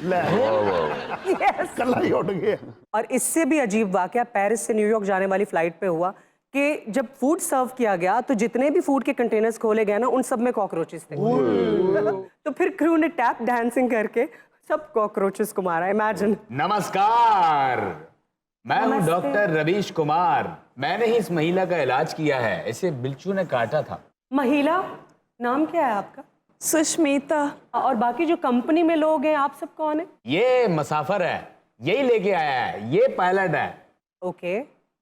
Yes. ਕੱਲਾ ਹੀ ਉੱਡ ਗਿਆ। और इससे भी अजीब वाक़या पेरिस से न्यूयॉर्क जाने वाली फ्लाइट पे हुआ कि जब फूड सर्व किया गया तो जितने भी फूड के कंटेनर्स खोले गए ना उन सब में कॉकरोचेस थे। तो फिर क्रू ने टैप डांसिंग करके सब कॉकरोचेस को मारा। इमेजिन। नमस्कार, मैं हूं नमस्ते। डॉक्टर रवीश कुमार। मैंने ही इस महिला का इलाज किया है। इसे बिच्छू ने काटा था। महिला नाम क्या है आपका? सुष्मिता। और बाकी जो कंपनी में लोग हैं आप सब कौन है? ये मुसाफिर है, यही लेके आया है। ये पायलट है। ओके।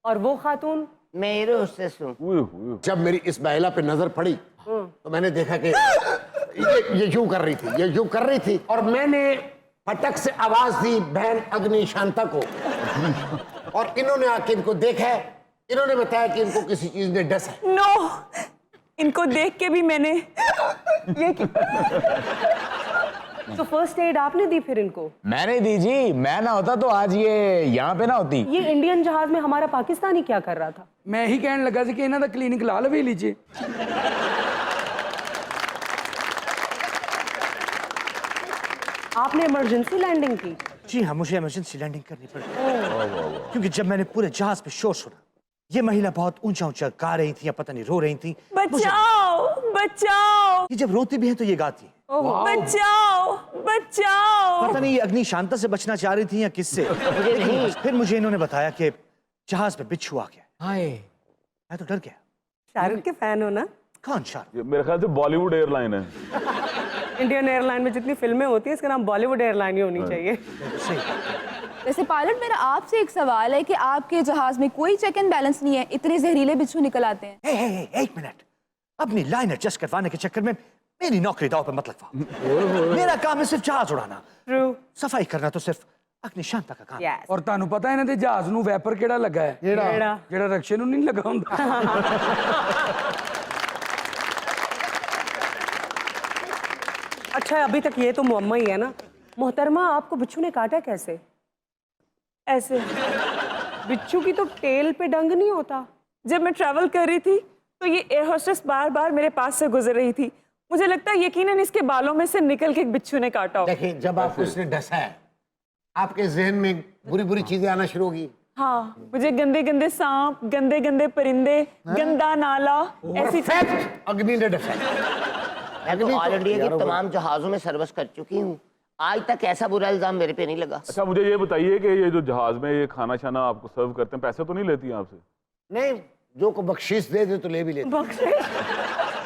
और वो खातून? मैं एरोस्टेस हूँ। जब मेरी इस महिला पे नजर पड़ी तो मैंने देखा कि ये यूं कर रही थी, ये यूं कर रही थी और मैंने फटक से आवाज दी बहन अग्नि शांता को और इन्होंने आके इनको देखा है। इन्होंने बताया कि इनको किसी चीज ने डस है। नो, इनको देख के भी मैंने ये तो फर्स्ट एड आपने दी फिर इनको? मैंने दी जी। मैं ना होता तो आज ये यहाँ पे ना होती। ये इंडियन जहाज में हमारा पाकिस्तानी क्या कर रहा था? मैं ही कहने लगा सी कि इन्हां दा क्लिनिक ला लवे लीजिए। आपने इमरजेंसी लैंडिंग की? जी हाँ, मुझे इमरजेंसी लैंडिंग करनी पड़ी क्योंकि जब मैंने पूरे जहाज पे शोर सुना, ये महिला बहुत ऊंचा ऊंचा गा रही थी या पता नहीं रो रही थी। बचाओ बचाओ, ये जब रोती भी है तो ये गाती है। बचाओ बचाओ। पता नहीं ये अग्नि शांता से बचना चाह रही थी या किससे। फिर मुझे इन्होंने बताया कि जहाज पे बिच्छू आ गया। मैं तो डर गया। शाहरुख के फैन हो ना? कौन शाहरुख? ये मेरे ख्याल से बॉलीवुड एयरलाइन है। इंडियन एयरलाइन में जितनी फिल्में होती हैं, इसका नाम बॉलीवुड एयरलाइन ही होनी चाहिए। सही। वैसे पायलट, मेरा आपसे एक सवाल है कि आपके जहाज में कोई चेक एंड बैलेंस नहीं है, इतने जहरीले बिच्छू निकल आते हैं। एक मिनट, अपनी लाइन एडजस्ट करवाने के चक्कर में मेरी नौकरी दांव पे मत लगवाओ। मेरा काम है सिर्फ जहाज उड़ाना। सफाई करना तो सिर्फ अग्नि शांता का काम। और ਤੁਹਾਨੂੰ ਪਤਾ ਇਹਨਾਂ ਦੇ ਜਹਾਜ਼ ਨੂੰ ਵੈਪਰ ਕਿਹੜਾ ਲੱਗਾ ਹੈ? ਜਿਹੜਾ ਰਕਸ਼ੇ ਨੂੰ ਨਹੀਂ ਲੱਗਾ ਹੁੰਦਾ। अच्छा, अभी तक ये तो मुअम्मा ही है ना। मोहतरमा, आपको बिच्छू ने काटा कैसे? ऐसे बिच्छू की तो टेल पे डंग नहीं होता। जब मैं ट्रैवल कर रही थी तो ये एयर होस्टेस बार बार मेरे पास से गुजर रही थी। मुझे लगता है यकीनन इसके बालों में से निकल के एक बिच्छू ने काटा हो। देखिए, जब आपको इसने डसा है, आपके जहन में बुरी बुरी चीजें आना शुरू होगी। हाँ, मुझे गंदे गंदे सांप, गंदे गंदे परिंदे, गंदा नाला, ऐसी अग्नि ने डसा। मैं तो ऑल इंडिया के तमाम जहाजों में सर्विस कर चुकी हूँ, आज तक ऐसा बुरा इल्जाम मेरे पे नहीं लगा। अच्छा, मुझे ये बताइए कि ये जो जहाज में ये खाना शाना आपको सर्व करते हैं, पैसे तो नहीं लेती हैं आपसे? नहीं, जो को बख्शीश दे दे तो ले भी लेते।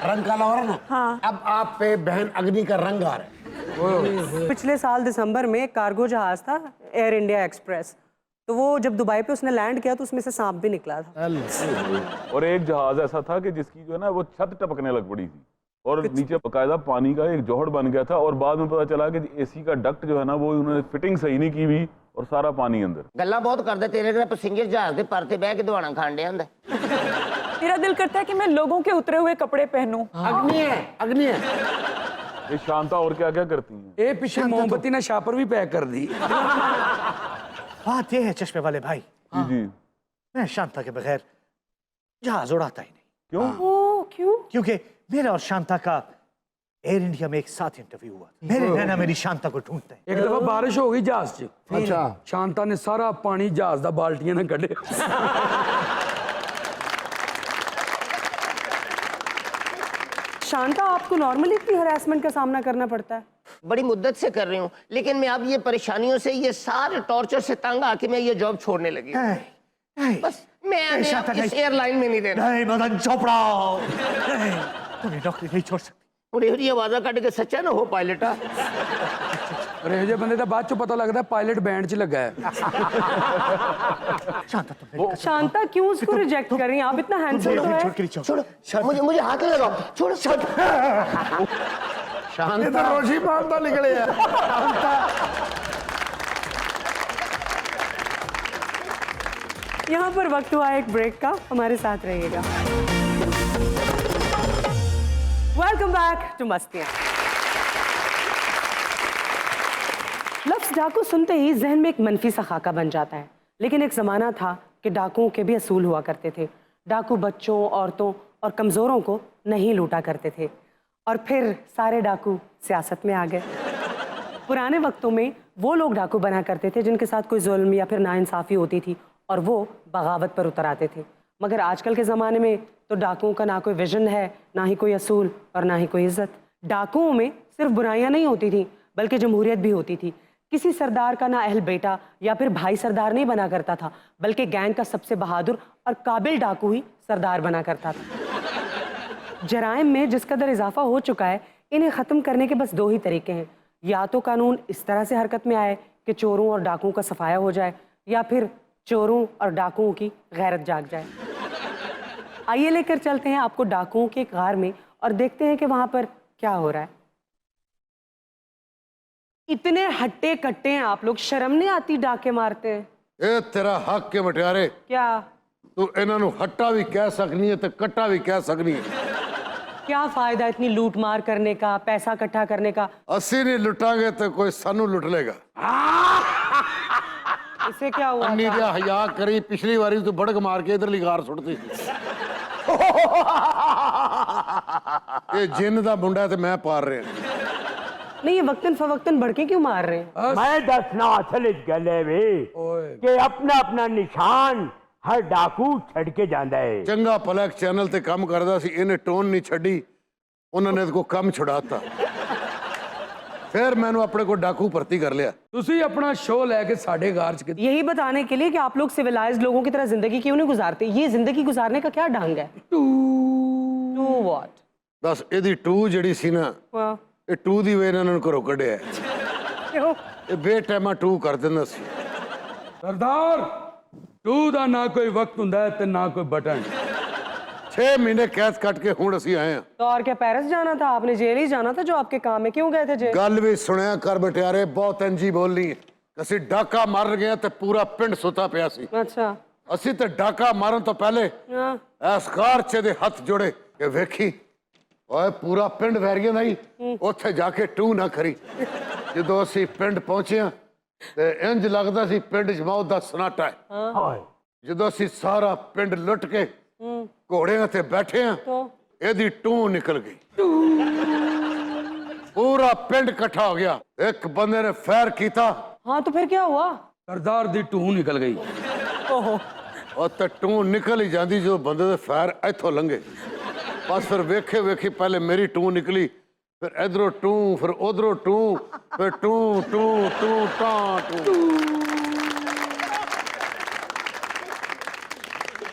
रंग काला हो रहा ना। हाँ। अब आप पे बहन अग्नि का रंग आ रहा है। पिछले साल दिसंबर में एक कार्गो जहाज था, एयर इंडिया एक्सप्रेस, तो वो जब दुबई पे उसने लैंड किया तो उसमें से सांप भी निकला था। और एक जहाज ऐसा था कि जिसकी जो है ना वो छत टपकने लग पड़ी थी और नीचे बकायदा पानी का एक जोहड़ बन गया था, और बाद में पता चला कि एसी का डक्ट जो है ना वो उन्होंने फिटिंग सही नहीं की हुई और सारा पानी अंदर। गल्ला बहुत करदे तेरे तरह पैसेंजर जहाज के पर ते बह के दवाना खान डे हुंदा। मेरा दिल करता है कि मैं लोगों के उतरे हुए कपड़े पहनूं। अग्नि है, अग्नि है। ये शांता और क्या क्या करती हैं? ਇਹ ਪਿੱਛੇ ਮੋਮਬੱਤੀ ਨਾਲ ਛਾਪਰ ਵੀ ਪੈਕ ਕਰਦੀ। बात ये है चश्मे वाले भाई, जी मैं शांता के बगैर जहाज उड़ाता ही नहीं। क्यों? क्यों? क्योंकि मेरा और शांता का एयर इंडिया में एक साथ इंटरव्यू हुआ। मेरे नैना मेरी शांता को ढूंढते हैं। ਇੱਕ ਦਫਾ ਬਾਰਿਸ਼ ਹੋ ਗਈ ਜਹਾਜ਼ 'ਚ। ਅੱਛਾ। ਸ਼ਾਂਤਾ ਨੇ ਸਾਰਾ ਪਾਣੀ ਜਹਾਜ਼ ਦਾ ਬਾਲਟੀਆਂ ਨਾਲ ਕੱਢਿਆ। शांता, आपको नॉर्मली इतनी हरासमेंट का सामना करना पड़ता है? बड़ी मुद्दत से कर रही हूँ, लेकिन मैं अब ये परेशानियों से, ये सारे टॉर्चर से तंग आके मैं ये जॉब छोड़ने लगी हूँ। बस मैं शांता इस एयरलाइन में नहीं रहना। नहीं मदन चोपड़ा, नहीं, तुम्हें नौकरी नहीं छोड़ सकती। और आवाजा कट के सच्चा ना हो पायलटा। ਪਰ ਇਹੋ ਜਿਹੇ ਬੰਦੇ ਦਾ ਬਾਅਦ 'ਚੋਂ पता लगता है पायलट बैंड 'ਚ लगा है। शांता तुम शांता, क्यों उसको रिजेक्ट कर रही हैं? आप इतना हैंडसम तो है। छोड़ो, मुझे हाथ नहीं लगाओ, छोड़ो। शांता तो रोशी मानता निकले है। यहाँ पर वक्त हुआ एक ब्रेक का, हमारे साथ रहिएगा। Welcome back to Mastiyaan. लफ्ज़ डाकू सुनते ही जहन में एक मनफी सा खाका बन जाता है, लेकिन एक ज़माना था कि डाकुओं के भी असूल हुआ करते थे। डाकू बच्चों, औरतों और कमज़ोरों को नहीं लूटा करते थे। और फिर सारे डाकू सियासत में आ गए। पुराने वक्तों में वो लोग डाकू बना करते थे जिनके साथ कोई जुल्म या फिर नाइंसाफ़ी होती थी और वो बगावत पर उतर आते थे। मगर आजकल के ज़माने में तो डाकुओं का ना कोई विजन है, ना ही कोई असूल और ना ही कोई इज्जत। डाकुओं में सिर्फ बुराइयां नहीं होती थी, बल्कि जमहूरियत भी होती थी। किसी सरदार का ना अहल बेटा या फिर भाई सरदार नहीं बना करता था, बल्कि गैंग का सबसे बहादुर और काबिल डाकू ही सरदार बना करता था। जराइम में जिस कदर इजाफा हो चुका है, इन्हें ख़त्म करने के बस दो ही तरीके हैं। या तो कानून इस तरह से हरकत में आए कि चोरों और डाकुओं का सफाया हो जाए, या फिर चोरों और डाकुओं की गैरत जाग जाए। आइए लेकर चलते हैं आपको डाकुओं के गार में और देखते हैं कि वहां पर क्या हो रहा है। इतने हट्टे कट्टे हैं आप लोग, शर्म नहीं आती डाके मारते हैं? ए तेरा हक के मटियारे, क्या तू इन्हों हट्टा भी कह सकनी है तो कट्टा भी कह सकनी है। क्या फायदा इतनी लूट मार करने का, पैसा इकट्ठा करने का? असी नहीं लुटांगे तो कोई सानू लुट लेगा। इसे क्या हुआ अन्नी था? दिया हया करी, पिछली बारी तो बड़क मार के इधर लिगार सुटती थी। ये जिन दा मुंडा ते मैं पार रहा। नहीं, ये वक्तन फवक्तन भड़के क्यों मार रहे हैं? मैं दसना असल गले वे कि अपना अपना निशान हर डाकू छड़ के जांदा है। ਚੰਗਾ ਭਲਾ ਇੱਕ ਚੈਨਲ ਤੇ ਕੰਮ ਕਰਦਾ ਸੀ, ਇਹਨੇ ਟੋਨ ਨਹੀਂ ਛੱਡੀ, ਉਹਨਾਂ ਨੇ ਇਹਦੇ ਕੰਮ ਛੁਡਾਤਾ। फिर मैंने अपने को डाकू भर्ती कर लिया। तुसी अपना शो लेके साढ़े गार च यही बताने के लिए कि आप लोग सिविलाइज्ड लोगों की तरह जिंदगी क्यों नहीं गुजारते। ये जिंदगी गुजारने का क्या ढंग है? To what? बस ਇਹਦੀ टू ਜਿਹੜੀ ਸੀ ਨਾ, ਇਹ टू ਦੀ ਵੇ ਇਹਨਾਂ ਨੂੰ ਘਰੋਂ ਕੱਢਿਆ। क्यों? ਇਹ ਬੇਟਾਈਮਾ टू ਕਰ ਦਿੰਦਾ ਸੀ। सरदार टू दा ना कोई वक्त हुंदा है ते ना कोई बटन। 6 महीने कैद कट के हुण ਅਸੀਂ आए हैं। तो और क्या पेरिस जाना था आपने? जेल ही जाना था जो आपके काम में, क्यों गए थे जेल? गल भी सुनिया कर बटियारे, बहुत इंजी बोलनी। ਅਸੀਂ डाका मार गए ਤੇ पूरा पिंड सुता ਪਿਆ ਸੀ। अच्छा। ਅਸੀਂ ਤੇ डाका मारन तो पहले ਇਸ ਕਾਰ ਚ ਦੇ ਹੱਥ ਜੋੜੇ ਕਿ ਵੇਖੀ ਓਏ ਪੂਰਾ ਪਿੰਡ ਵੈਰੀਆਂ ਦਾ ਹੀ ਉੱਥੇ ਜਾ ਕੇ ਟੂ ਨਾ ਕਰੀ। ਜਦੋਂ ਅਸੀਂ ਪਿੰਡ ਪਹੁੰਚਿਆ ਤੇ ਇੰਜ ਲੱਗਦਾ ਸੀ ਪਿੰਡ ਚ ਮੌਤ ਦਾ ਸਨਾਟਾ ਹੈ। ਜਦੋਂ ਅਸੀਂ ਸਾਰਾ ਪਿੰਡ ਲੁੱਟ ਕੇ ਘੋੜਿਆਂ ਤੇ ਬੈਠੇ ਆ, ਇਹਦੀ ਟੂ ਨਿਕਲ ਗਈ। पूरा पिंड इकट्ठा हो गया। एक बंदे ने फायर किया। हाँ तो फिर क्या हुआ? सरदार दी टू निकल गई। ओहो। और तो टू निकल ही जाती जो बंदे दे फायर इथों लंघे। बस फिर वेखे वेखी पहले मेरी टू निकली, फिर इधरों टू, फिर उधरों टू, फिर टू टू टू टा टू।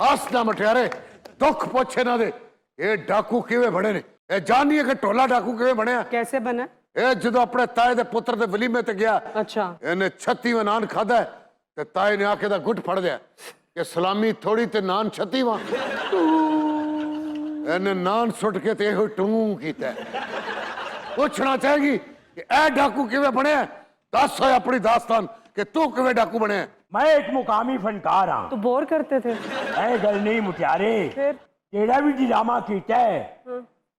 हस ना मटियारे, दुख पुछे ना दे। ये डाकू किवें बने ने? ये जानिए कि टोला डाकू किवें बनया? कैसे बना? ਇਹ ਜਦੋਂ ਆਪਣੇ ਤਾਏ ਦੇ ਪੁੱਤਰ ਦੇ ਵਲੀਮੇ ਤੇ ਗਿਆ, अच्छा, ਇਹਨੇ 36ਵਾਂ ਨਾਨ ਖਾਦਾ ਤੇ ਤਾਏ ਨੇ ਆ ਕੇ ਦਾ ਗੁੱਟ ਫੜ ਲਿਆ ਕਿ ਸਲਾਮੀ ਥੋੜੀ ਤੇ ਨਾਨ 36ਵਾਂ। ਇਹਨੇ ਨਾਨ ਸੁੱਟ ਕੇ ਤੇ ਇਹੋ ਟੂ ਕੀਤਾ। ਪੁੱਛਣਾ ਚਾਹੇਗੀ ਕਿ ਇਹ ਡਾਕੂ ਕਿਵੇਂ ਬਣਿਆ? ਦੱਸ ਹੋਏ ਆਪਣੀ ਦਾਸਤਾਨ ਕਿ ਤੂੰ ਕਿਵੇਂ ਡਾਕੂ ਬਣਿਆ। मैं एक मुकामी फनकार हाँ। तो बोर करते थे। ऐ गल नहीं मुटियारे, फिर जेड़ा भी ड्रामा कीता है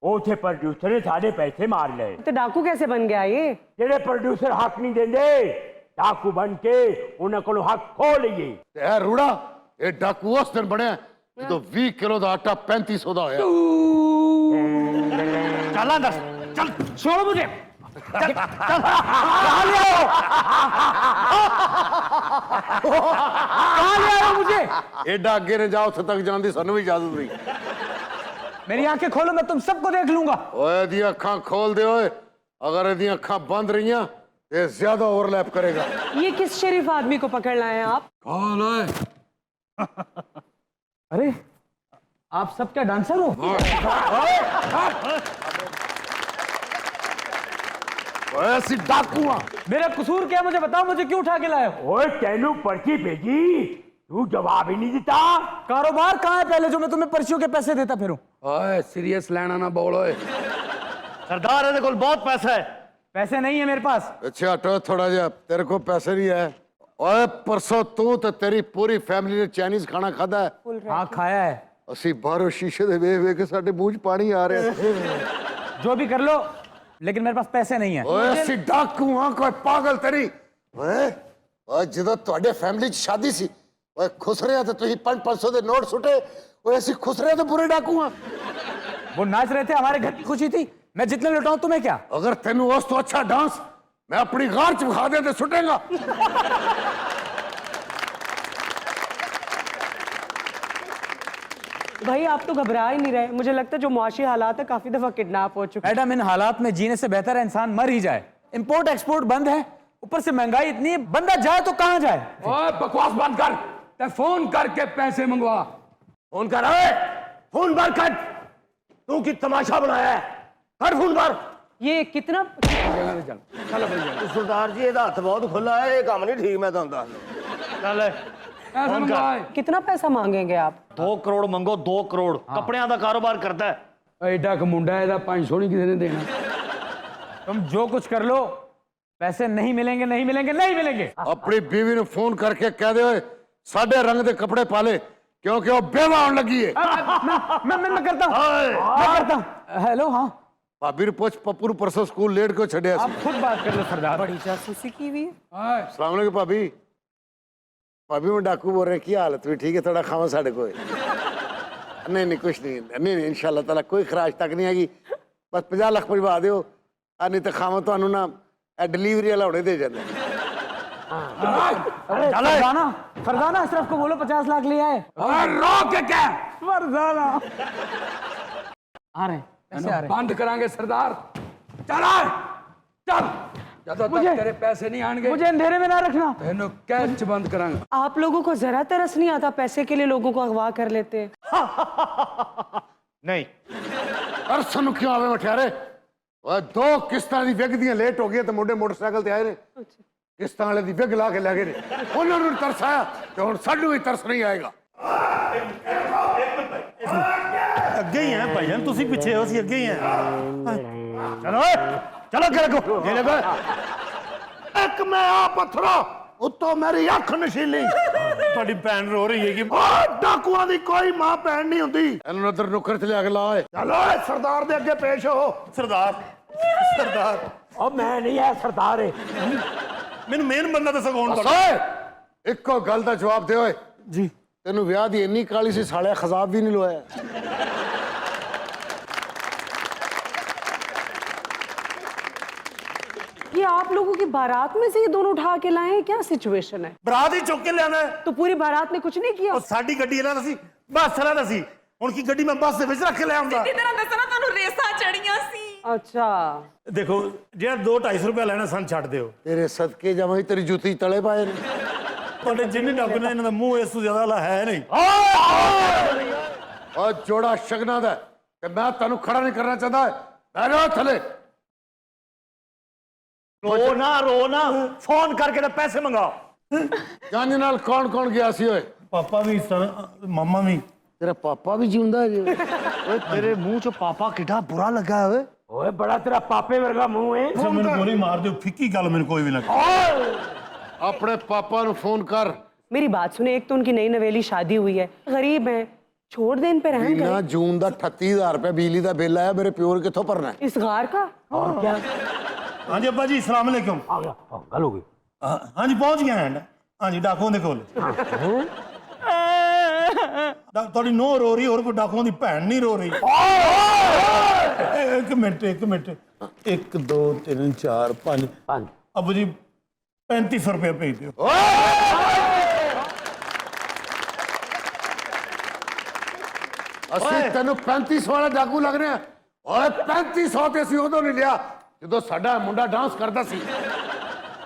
उथे प्रोड्यूसर ने साढ़े पैसे मार ले। तो डाकू कैसे बन गया ये? जेड़े प्रोड्यूसर हक नहीं देंदे, डाकू बन के उन्हें को हक खो लिए। ਇਹ ਰੂੜਾ ਇਹ ਡਾਕੂ ਉਸ ਦਿਨ ਬਣਿਆ ਜਦੋਂ 20 ਕਿਲੋ ਦਾ ਆਟਾ 3500 ਦਾ ਹੋਇਆ। चल अंदर चल, छोड़ो मुझे। चल, चल, कहाँ ले आओ? कहाँ ले आओ मुझे? एडा अगे ने जाओ ਉੱਥੇ ਤੱਕ ਜਾਣ ਦੀ ਸਾਨੂੰ ਵੀ ਇਜਾਜ਼ਤ ਨਹੀਂ। मेरी आंखें खोलो, मैं तुम सबको देख लूंगा। ओए दी अखां खोल दे ओए, अगर यदि अखां बंद रहियां तो ज्यादा ओवरलैप करेगा। ये किस शरीफ आदमी को पकड़ लाए हैं आप? कौन है? अरे आप सब क्या डांसर हो? ऐसी डाकू मेरा कसूर क्या, मुझे बताओ, मुझे क्यों उठा के लाए हो? ओए तेनू पर्ची भेजी, तू जवाब ही नहीं देता। कारोबार कहाँ है पहले जो मैं तुम्हें पर्चियों के पैसे देता फिरूं? ओए सीरियस लेना ना बोल। ओए सरदार मेरे को बहुत पैसा है। पैसे नहीं है मेरे पास। अच्छा हटो थोड़ा जा, तेरे को पैसे नहीं है। ओए परसों तू तो तेरी पूरी फैमिली ने चाइनीज खाना खादा है। हाँ खाया है। ਅਸੀਂ ਬਾਹਰੋਂ ਸ਼ੀਸ਼ੇ ਦੇ ਵੇਖ ਵੇਖ ਕੇ ਸਾਡੇ ਮੂੰਹ 'ਚ ਪਾਣੀ ਆ ਰਿਹਾ। जो भी कर लो, लेकिन मेरे पास पैसे नहीं है। ਓਏ ਅਸੀਂ ਡਾਕੂ ਹਾਂ ਕੋਈ ਪਾਗਲ ਤੇਰੀ। ਓਏ ਓਏ ਜਦੋਂ ਤੁਹਾਡੇ ਫੈਮਿਲੀ 'ਚ ਸ਼ਾਦੀ ਸੀ, ਓਏ ਖੁਸਰਿਆ ਤੇ ਤੁਸੀਂ 500 ਦੇ ਨੋਟ ਸੁੱਟੇ। ਓਏ ਅਸੀਂ ਖੁਸਰਿਆ ਤੇ ਬੁਰੇ ਡਾਕੂ ਹਾਂ। वो नाच रहे थे, हमारे घर की खुशी थी। मैं जितने लुटाऊं तुम्हें क्या? अगर तेनू उस तो अच्छा डांस मैं अपनी गार च विखा दे तो सुटेगा। भाई आप तो घबरा ही नहीं रहे। मुझे लगता है जो मुआशी हालात है काफी दफा किडनैप हो चुके हैं। मैडम इन हालात में जीने से बेहतर है इंसान मर ही जाए। इंपोर्ट एक्सपोर्ट बंद है, ऊपर से महंगाई इतनी है, बंदा जाए तो कहाँ जाए? ओए बकवास बंद कर, ते फोन करके पैसे मंगवा। फोन कर। फोन बंद कर। तू की तमाशा बनाया है? हर फोन पर ये कितना सरदार जी ਇਹਦਾ ਹੱਥ ਬਹੁਤ ਖੁੱਲਾ ਹੈ, ਇਹ ਕੰਮ ਨਹੀਂ ਠੀਕ। मैं ਤੁਹਾਨੂੰ ਦੱਸ चल पैसे मंगवाए। कितना पैसा मांगेंगे आप? 2 करोड़ मंगो, 2 करोड़। कपड़ियां का कारोबार करता है। एडा क मुंडा है, 500 नहीं किसी ने देना। तुम जो कुछ कर लो, पैसे नहीं मिलेंगे, नहीं मिलेंगे, नहीं मिलेंगे। अपनी बीवी ने फोन करके कह दे साढ़े रंग के कपड़े पाले क्योंकि वो बेवा होने लगी है। मैं करता हूँ, मैं करता हूँ। हेलो, हाँ भाभी ने पूछ पप्पू ने परसों स्कूल लेट को छड़िया। आप खुद बात कर लो सरदार। बड़ी जासूसी की हुई है। अस्सलाम वालेकुम भाभी। भाभी में डाकू बोल रहे हैं की हालत भी ठीक है? थोड़ा खावा साढ़े को। नहीं नहीं कुछ नहीं, नहीं नहीं इंशाल्लाह ताला कोई खराश तक नहीं आएगी। बस 50 लाख पजवा दो, नहीं तो खावा तो ना ਇਹ ਡਿਲੀਵਰੀ ਵਾਲਾ ਹੁਣੇ ਦੇ ਜਾਂਦਾ। फरजाना फरजाना अशरफ को बोलो 50 लाख ले आए। रोक के क्या फरजाना आ रहे पैसे आ रहे बंद करांगे सरदार। चल चल ज्यादा तक तेरे पैसे नहीं आएंगे। मुझे अंधेरे में ना रखना। तेनों कैच बंद करांगे। आप लोगों को जरा तरस नहीं आता पैसे के लिए लोगों को अगवा कर लेते हैं? नहीं ਅਰਸਨ ਨੂੰ ਕਿਉਂ ਆਵੇ ਮਠਿਆਰੇ? ਓਏ 2 ਕਿਸ਼ਤਾਂ ਦੀ ਵਿਗ ਦੀਆਂ ਲੇਟ ਹੋ ਗਈਆਂ ਤੇ ਮੁੰਡੇ ਮੋਟਰਸਾਈਕਲ ਤੇ ਆਏ ਨੇ। ਕਿਸ਼ਤਾਂ ਵਾਲੇ ਦੀ ਵਿਗ ਲਾ ਕੇ ਲੈ ਗਏ ਨੇ। ਉਹਨਾਂ ਨੂੰ ਤਰਸ ਆਇਆ ਤੇ ਹੁਣ ਸਾਨੂੰ ਵੀ ਤਰਸ ਨਹੀਂ ਆਏਗਾ। ਅੱਗੇ ਹੀ ਹੈ ਭਾਈਜਾਨ, ਤੁਸੀਂ ਪਿੱਛੇ ਹੋ, ਅਸੀਂ ਅੱਗੇ ਹੀ ਹੈ। ਚਲੋ ਓਏ ਚਲੋ ਅੱਗੇ ਲੱਗੋ। ਇਹ ਲੱਗੋ ਇੱਕ ਮੈਂ ਆ ਪੱਥਰਾ ਉੱਤੋਂ ਮੇਰੀ ਅੱਖ ਨਸ਼ੀਲੀ। ਤੁਹਾਡੀ ਭੈਣ ਰੋ ਰਹੀ ਹੈ ਕਿ ਡਾਕੂਆਂ ਦੀ ਕੋਈ ਮਾਂ ਭੈਣ ਨਹੀਂ ਹੁੰਦੀ। ਇਹਨੂੰ ਉਧਰ ਨੁੱਕਰ ਤੇ ਲਿਆ ਕੇ ਲਾ ਓਏ। ਚਲੋ ਓਏ ਸਰਦਾਰ ਦੇ ਅੱਗੇ ਪੇਸ਼ ਹੋ। ਸਰਦਾਰ ਸਰਦਾਰ ओ मैं नहीं है सरदार है। ਮੈਨੂੰ ਮੇਨ ਬੰਦਾ ਦੱਸੋ ਕੌਣ ਓਏ ਇੱਕੋ ਗੱਲ ਦਾ ਜਵਾਬ ਦੇ ਓਏ। ਜੀ ਤੈਨੂੰ ਵਿਆਹ ਦੀ ਇੰਨੀ ਕਾਲੀ ਸੀ ਸਾਲਿਆ ਖਜ਼ਾਬ ਵੀ ਨਹੀਂ ਲਵਾਇਆ। ये आप लोगों की बारात में से ये दोनों उठा के लाए हैं? क्या सिचुएशन है? ਬਰਾਤ ਹੀ ਚੁੱਕ ਕੇ ਲਿਆਣਾ ਹੈ। तो पूरी बारात ने कुछ नहीं किया? ਉਹ ਸਾਡੀ ਗੱਡੀ ਇਹਨਾਂ ਦਾ ਸੀ, ਬੱਸ ਵਾਲਾ ਦਾ ਸੀ। ਹੁਣ ਕੀ ਗੱਡੀ ਮੈਂ ਬੱਸ ਦੇ ਵਿੱਚ ਰੱਖ ਕੇ ਲੈ ਆਉਂਦਾ? ਸਿੱਧੀ ਤਰ੍ਹਾਂ ਦੱਸਣਾ, ਤੁਹਾਨੂੰ ਰੇਸਾਂ ਚੜੀਆਂ ਸੀ। अच्छा ਦੇਖੋ ਜਿਹੜਾ 2-250 ਰੁਪਏ ਲੈਣਾ ਸਾਨੂੰ ਛੱਡ ਦਿਓ। ਤੇਰੇ ਸਦਕੇ ਜਾਵਾਂ ਤੇਰੀ ਜੁੱਤੀ ਤਲੇ ਪਾਏ ਨੇ। ਤੁਹਾਡੇ ਜਿੰਨੇ ਡਾਕੂ ਨੇ ਇਹਨਾਂ ਦਾ ਮੂੰਹ ਇਸ ਤੋਂ ਜ਼ਿਆਦਾ ਵਾਲਾ ਹੈ ਨਹੀਂ। ਓ ਜੋੜਾ ਸ਼ਗਨਾਂ ਦਾ ਤੇ ਮੈਂ ਤੁਹਾਨੂੰ ਖੜਾ ਨਹੀਂ ਕਰਨਾ ਚਾਹੁੰਦਾ। ਬੈਠੋ ਥੱਲੇ। रो ना फोन करके ना पैसे मंगाओ। ਜਾਨੀ ਨਾਲ ਕੌਣ ਕੌਣ ਗਿਆ ਸੀ ਓਏ? ਪਾਪਾ ਵੀ ਮਾਮਾ ਵੀ। ਤੇਰਾ ਪਾਪਾ ਵੀ ਜਿਉਂਦਾ ਜੇ? ओए तेरे मुंह चो पापा कितना बुरा लगा है। ओए बड़ा तेरा पापे वर्गा मुंह है। ਅੱਛਾ ਮੈਨੂੰ ਗੋਲੀ ਮਾਰ ਦਿਓ, ਫਿੱਕੀ ਗੱਲ ਮੈਨੂੰ ਕੋਈ ਵੀ ਨਾ। ਆਪਣੇ ਪਾਪਾ ਨੂੰ ਫੋਨ ਕਰ। मेरी बात सुने, एक तो उनकी नई नवेली शादी हुई है, गरीब हैं, छोड़ दे इन पे रहम ਮਹੀਨਾ करें। ਜੂਨ ਦਾ 38000 ਰੁਪਏ ਬਿਜਲੀ ਦਾ ਬਿੱਲ ਆਇਆ। ਮੇਰੇ ਪਿਓ ਨੇ ਕਿੱਥੋਂ ਭਰਨਾ ਹੈ? इस गार का और क्या हाँ जी अब्बा जी सलाम अलैकुम। आ गया गल हो गई। हाँ जी पहुंच गया है। हाँ जी डाकुओं के कोल थोड़ी नो रो रही और कोई डाकुओं की भैन नहीं रो रही। एक मिनट 1 2 3 4 5 अब्बू जी 3500 रुपया भेज दो। ਅਸੀਂ ਤੈਨੂੰ 3500 ਵਾਲਾ ਡਾਕੂ ਲੱਗ ਰਿਹਾ। ਓਏ 3500 ਤੇ ਅਸੀਂ ਉਦੋਂ ਨਹੀਂ ਲਿਆ ਜਦੋਂ ਸਾਡਾ ਮੁੰਡਾ ਡਾਂਸ ਕਰਦਾ ਸੀ।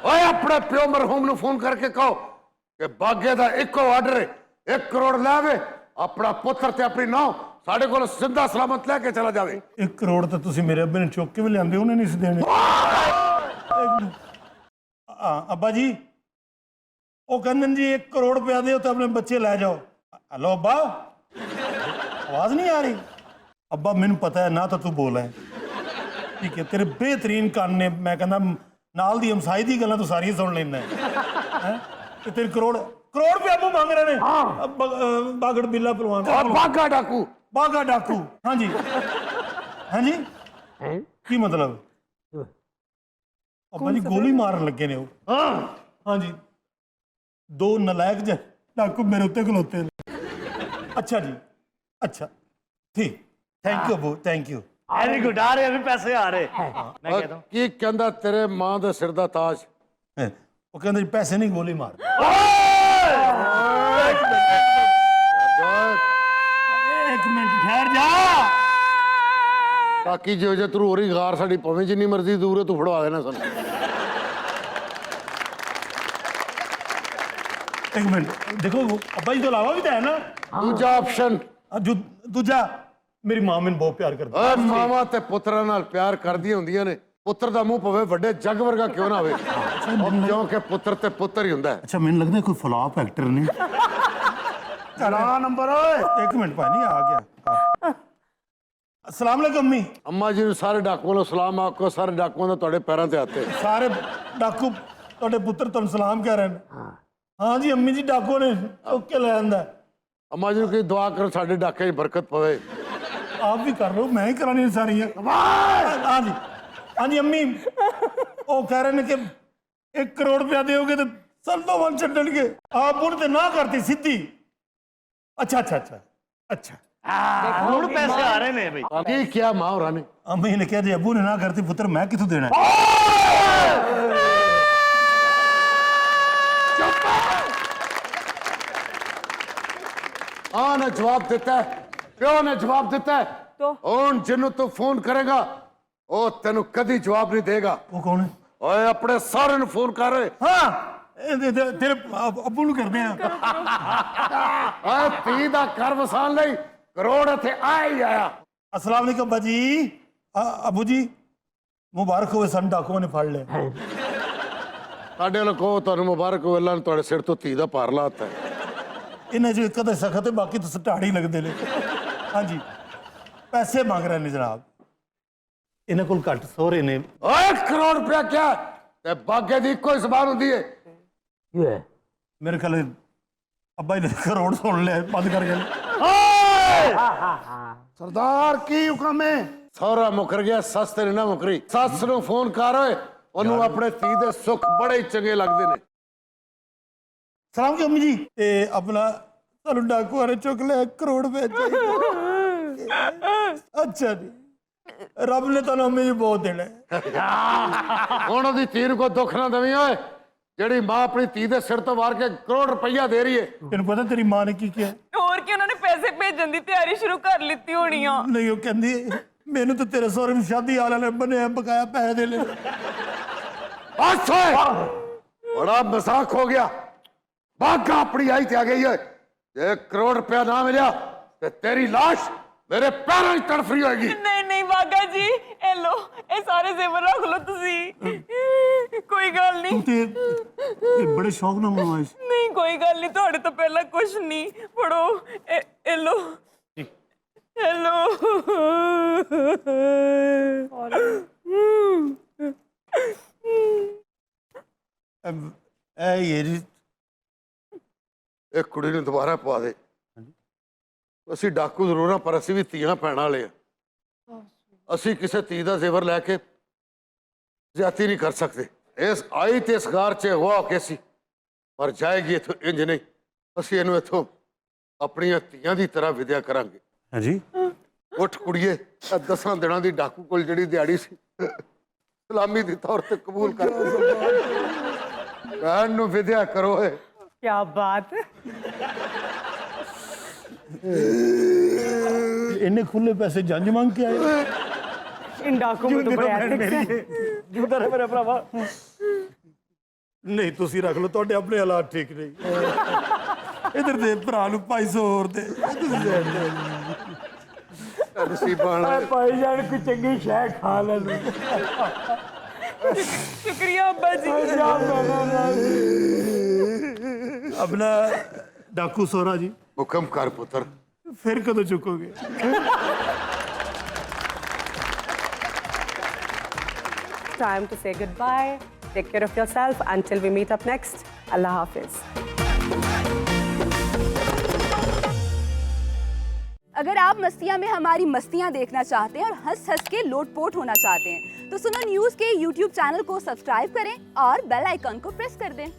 ਓਏ ਆਪਣੇ ਪਿਓ ਮਰਹੂਮ ਨੂੰ ਫੋਨ ਕਰਕੇ ਕਹੋ ਕਿ ਬਾਗੇ ਦਾ ਇੱਕੋ ਆਰਡਰ 1 ਕਰੋੜ ਲਾਵੇ, ਆਪਣਾ ਪੁੱਤਰ ਤੇ ਆਪਣੀ ਨੌਂ ਸਾਡੇ ਕੋਲ ਸਿੱਧਾ ਸਲਾਮਤ ਲੈ ਕੇ ਚਲਾ ਜਾਵੇ। 1 ਕਰੋੜ ਤਾਂ ਤੁਸੀਂ ਮੇਰੇ ਅੱਬੇ ਨੇ ਚੁੱਕ ਕੇ ਵੀ ਲਿਆਂਦੇ, ਉਹਨੇ ਨਹੀਂ ਸੀ ਦੇਣੇ। ਅੱਬਾ ਜੀ ਉਹ ਕਹਿੰਦੇ ਨੇ ਜੀ 1 ਕਰੋੜ ਰੁਪਇਆ ਦਿਓ ਤਾਂ ਆਪਣੇ ਬੱਚੇ ਲੈ ਜਾਓ। हेलो अब्बा, आवाज नहीं आ रही? अब्बा मैनू पता है ना तो तू बोल है, ठीक है तेरे बेहतरीन कान ने, मैं कहना नाल दी हमसाई दी गल्लां तू सारियां सुन लेंदा है। ते तेरे करोड़ रुपया अब्बू मांग रहे ने। बागड़ बिल्ला पलवान बागा डाकू। बागा डाकू। हाँ जी हाँ जी की मतलब? अब्बा जी गोली मारन लगे ने वो। हाँ जी 2 नलायक जे डाकू मेरे उत्ते खलोते ने। अच्छा जी अच्छा ठीक, thank you Abu, thank you. Very good, आ रहे अभी पैसे आ रहे। मैं कहता हूं ਕੀ ਕਹਿੰਦਾ ਤੇਰੇ ਮਾਂ ਦੇ ਸਿਰ ਦਾ ਤਾਜ? वो कहते जी पैसे नहीं गोली मार। एक मिनट ठहर जा। ਬਾਕੀ ਜੋ ਜੇ ਤੂੰ ਹੋਰੀ ਗਾਰ ਸਾਡੀ ਭਾਵੇਂ ਜਿੰਨੀ ਮਰਜ਼ੀ ਦੂਰ ਹੈ ਤੂੰ ਫੜਵਾ ਦੇਣਾ ਸਾਨੂੰ। एक मिनट देखो अब्बा जी तो अलावा भी तो है ना ਦੂਜਾ ਆਪਸ਼ਨ। दूजा मेरी मां मैंने बहुत प्यार करती। ਓਏ ਮਾਵਾਂ ਤੇ ਪੁੱਤਰਾਂ ਨਾਲ ਪਿਆਰ ਕਰਦੀਆਂ ਹੁੰਦੀਆਂ ਨੇ। ਪੁੱਤਰ ਦਾ ਮੂੰਹ ਪਵੇ ਵੱਡੇ ਜੱਗ ਵਰਗਾ ਕਿਉਂ ਨਾ ਹੋਵੇ, ਕਿਉਂਕਿ ਪੁੱਤਰ ਤੇ ਪੁੱਤਰ ਹੀ ਹੁੰਦਾ ਹੈ। अच्छा मैंने लगता है कोई फ्लॉप एक्टर ने। ਚਲਾ ਨੰਬਰ ਓਏ। एक मिनट भाई आ गया। अस्सलाम वालेकुम अम्मी। ਅੰਮਾ ਜੀ ਨੂੰ ਸਾਰੇ ਡਾਕੂਆਂ ਨੂੰ ਸਲਾਮ ਆਖੋ। ਸਾਰੇ ਡਾਕੂਆਂ ਦਾ ਤੁਹਾਡੇ ਪੈਰਾਂ ਤੇ ਹੱਥ ਹੈ। सारे डाकू ਤੁਹਾਡੇ ਪੁੱਤਰ ਤੁਹਾਨੂੰ ਸਲਾਮ ਕਹਿ ਰਹੇ ਨੇ। हाँ जी अम्मी जी डाकू ने चुक के ले आंदा। ਅੰਮਾ ਜੀ ਨੂੰ ਕੀ ਦੁਆ ਕਰੋ ਸਾਡੇ ਡਾਕੇ 'ਚ ਬਰਕਤ ਪਵੇ। आप भी कर लो, मैं ही करानी सारी। हाँ जी हाँ जी अम्मी वो कह रहे हैं कि 1 करोड़ रुपया दोगे तो सब तो वन छड़न के। आप उन्हें तो ना करती सीधी। अच्छा अच्छा अच्छा अच्छा ਹੁਣ ਪੈਸੇ ਆ ਰਹੇ ਨੇ ਬਈ ਕੀ ਕਿਹਾ ਮਾਂ ਹੋਰਾਂ ਨੇ? ਅੰਮੀ ਨੇ ਕਿਹਾ ਜੇ ਅੱਬੂ ਨੇ ਨਾ ਕਰਤੀ ਪੁੱਤਰ ਮੈਂ ਕਿੱਥੋਂ ਦੇਣਾ? हाँ ने जवाब देता है, प्यो ने जवाब देता है। तो? ਹੁਣ ਜਿਹਨੂੰ ਤੂੰ ਫੋਨ ਕਰੇਗਾ ਉਹ ਤੈਨੂੰ ਕਦੀ ਜਵਾਬ ਨਹੀਂ ਦੇਗਾ। ਉਹ ਕੌਣ ਹੈ? ਓਏ ਆਪਣੇ ਸਾਰਿਆਂ ਨੂੰ ਫੋਨ ਕਰ ਓਏ। ਹਾਂ ਤੇਰੇ ਅੱਬੂ ਨੂੰ ਕਰਦੇ ਆ। ਓਏ ਧੀ ਦਾ ਘਰ ਵਸਾਉਣ ਲਈ ਕਰੋੜ ਇੱਥੇ ਆ ਹੀ ਆਇਆ। अस्सलाम वालेकुम बाजी। अबू जी मुबारक हो सन डाकुओं ने फड़ ले। ਸਾਡੇ ਵੱਲੋਂ ਕਹੋ ਤੁਹਾਨੂੰ ਮੁਬਾਰਕ ਹੋਵੇ, ਅੱਲਾ ਨੇ ਤੁਹਾਡੇ ਸਿਰ ਤੋਂ ਧੀ ਦਾ ਭਾਰ ਲਾਤਾ ਹੈ। इन्हें जो एक सखत है बाकी तो सटाड़ी लगते ने। हाँ जी पैसे मांग रहे ने जनाब। इन्हें कोल घट सोहरे ने। ਓਏ ਕਰੋੜ ਰੁਪਇਆ ਕਿਆ ਤੇ ਬਾਗੇ ਦੀ ਇੱਕੋ ਹੀ ਜ਼ਬਾਨ ਹੁੰਦੀ ਹੈ। मेरे ख्याल अब्बा जी ने करोड़ सुन लिया बंद कर गए। ਸਰਦਾਰ ਕੀ ਹੁਕਮ ਹੈ? ਸਹੁਰਾ ਮੁਕਰ ਗਿਆ, ਸੱਸ ਤੇ ਨਾ ਮੁਕਰੀ। ਸੱਸ ਨੂੰ ਫੋਨ ਕਰ ਓਏ, ਉਹਨੂੰ ਆਪਣੇ ਧੀ ਦੇ ਸੁੱਖ ਬੜੇ ਹੀ ਚੰਗੇ ਲੱਗਦੇ ਨੇ। सलाम की अम्मी जी ते अपना सानू डाकू ने चुक लिया करोड़ रुपए चाहिए। अच्छा जी रब ने तो अम्मी जी बहुत देना है। ਹੁਣ ਉਹਦੀ ਧੀ ਨੂੰ ਕੋਈ ਦੁੱਖ ਨਾ ਦੇਵੀਂ ਓਏ, ਜਿਹੜੀ ਮਾਂ ਆਪਣੀ ਧੀ ਦੇ ਸਿਰ ਤੋਂ ਵਾਰ ਕੇ ਕਰੋੜ ਰੁਪਈਆ ਦੇ ਰਹੀ ਹੈ। तेन पता तेरी मां ने की किया? ਹੋਰ ਕੀ ਉਹਨਾਂ ਨੇ ਪੈਸੇ ਭੇਜਣ ਦੀ ਤਿਆਰੀ ਸ਼ੁਰੂ ਕਰ ਲਿੱਤੀ ਹੋਣੀ ਆ। नहीं वो कहती मैनू तो तेरे सौरे में शादी वाले ने बने बकाया पैसे दे ले। बस ओए, बड़ा मजाक हो गया। बागा अपनी आई ते आ गई है। जे करोड़ रुपया ना मिला तो तेरी लाश मेरे पैरों की तड़फ रही होगी। ਨਹੀਂ ਨਹੀਂ ਬਾਗਾ ਜੀ ਇਹ ਲੋ, ਇਹ ਸਾਰੇ ਜ਼ੇਵਰ ਰੱਖ ਲਓ ਤੁਸੀਂ। ਕੋਈ ਗੱਲ ਨਹੀਂ। तू ते बड़े शौक ना मनवाइश। ਨਹੀਂ ਕੋਈ ਗੱਲ ਨਹੀਂ, ਤੁਹਾਡੇ ਤੋਂ ਪਹਿਲਾਂ ਕੁਝ ਨਹੀਂ। ਫੜੋ ਇਹ ਲੋ। ਹੈਲੋ ये जी ਇਹ ਕੁੜੀ ਨੂੰ ਦੁਬਾਰਾ ਪਵਾ ਦੇ। ਅਸੀਂ ਡਾਕੂ ਜ਼ਰੂਰ ਹਾਂ ਪਰ ਅਸੀਂ ਵੀ ਧੀਆਂ ਭੈਣਾਂ ਵਾਲੇ ਆ। ਅਸੀਂ ਕਿਸੇ ਧੀ ਦਾ ਜ਼ੇਵਰ ਲੈ ਕੇ ਜ਼ਿਆਦਤੀ ਨਹੀਂ ਕਰ ਸਕਦੇ। ਇਸ ਆਈ ਤੇ ਇਸ ਘਰ 'ਚ ਹੋਆ ਕੇ ਸੀ ਪਰ ਜਾਏਗੀ ਇੱਥੋਂ ਇੰਜ ਨਹੀਂ। ਅਸੀਂ ਇਹਨੂੰ ਇੱਥੋਂ ਆਪਣੀਆਂ ਧੀਆਂ ਦੀ ਤਰ੍ਹਾਂ ਵਿਦਿਆ ਕਰਾਂਗੇ। हाँ जी ਉੱਠ ਕੁੜੀਏ, 10 ਦਿਨਾਂ ਦੀ ਡਾਕੂ ਕੋਲ ਜਿਹੜੀ ਦਿਹਾੜੀ ਸੀ ਸਲਾਮੀ ਦੇ ਤੌਰ ਤੇ ਕਬੂਲ ਕਰ। ਭੈਣ ਨੂੰ ਵਿਦਿਆ ਕਰੋ ਏ। क्या बात। इन्हें खुले पैसे जंज मांग के आए। इन डाकुओं में तो बड़े ethics हैं। जुदा रहे मेरा भरावा। नहीं तुसी रख लो, ਤੁਹਾਡੇ ਆਪਣੇ ਹਾਲਾਤ ਠੀਕ ਨਹੀਂ। ਇਧਰ ਦੇ ਭਰਾ ਨੂੰ 500 ਹੋਰ ਦੇ। ਨਸੀਬਾਂ ਭਾਈ ਜਾਨ ਕੋਈ ਚੰਗੀ ਸ਼ੈ ਖਾ ਲੈਣ। ਸ਼ੁਕਰੀਆ ਅੱਬਾ ਜੀ। अपना डाकू सोना जी ਹੁਕਮ ਕਰ ਪੁੱਤਰ। फिर कदों चुकोगे? Time to say goodbye. Take care of yourself until we meet up next. Allah Hafiz. अगर आप मस्तियाँ में हमारी मस्तियाँ देखना चाहते हैं और हंस हंस के लोटपोट होना चाहते हैं तो सुनो न्यूज़ के YouTube चैनल को सब्सक्राइब करें और बेल आइकन को प्रेस कर दें।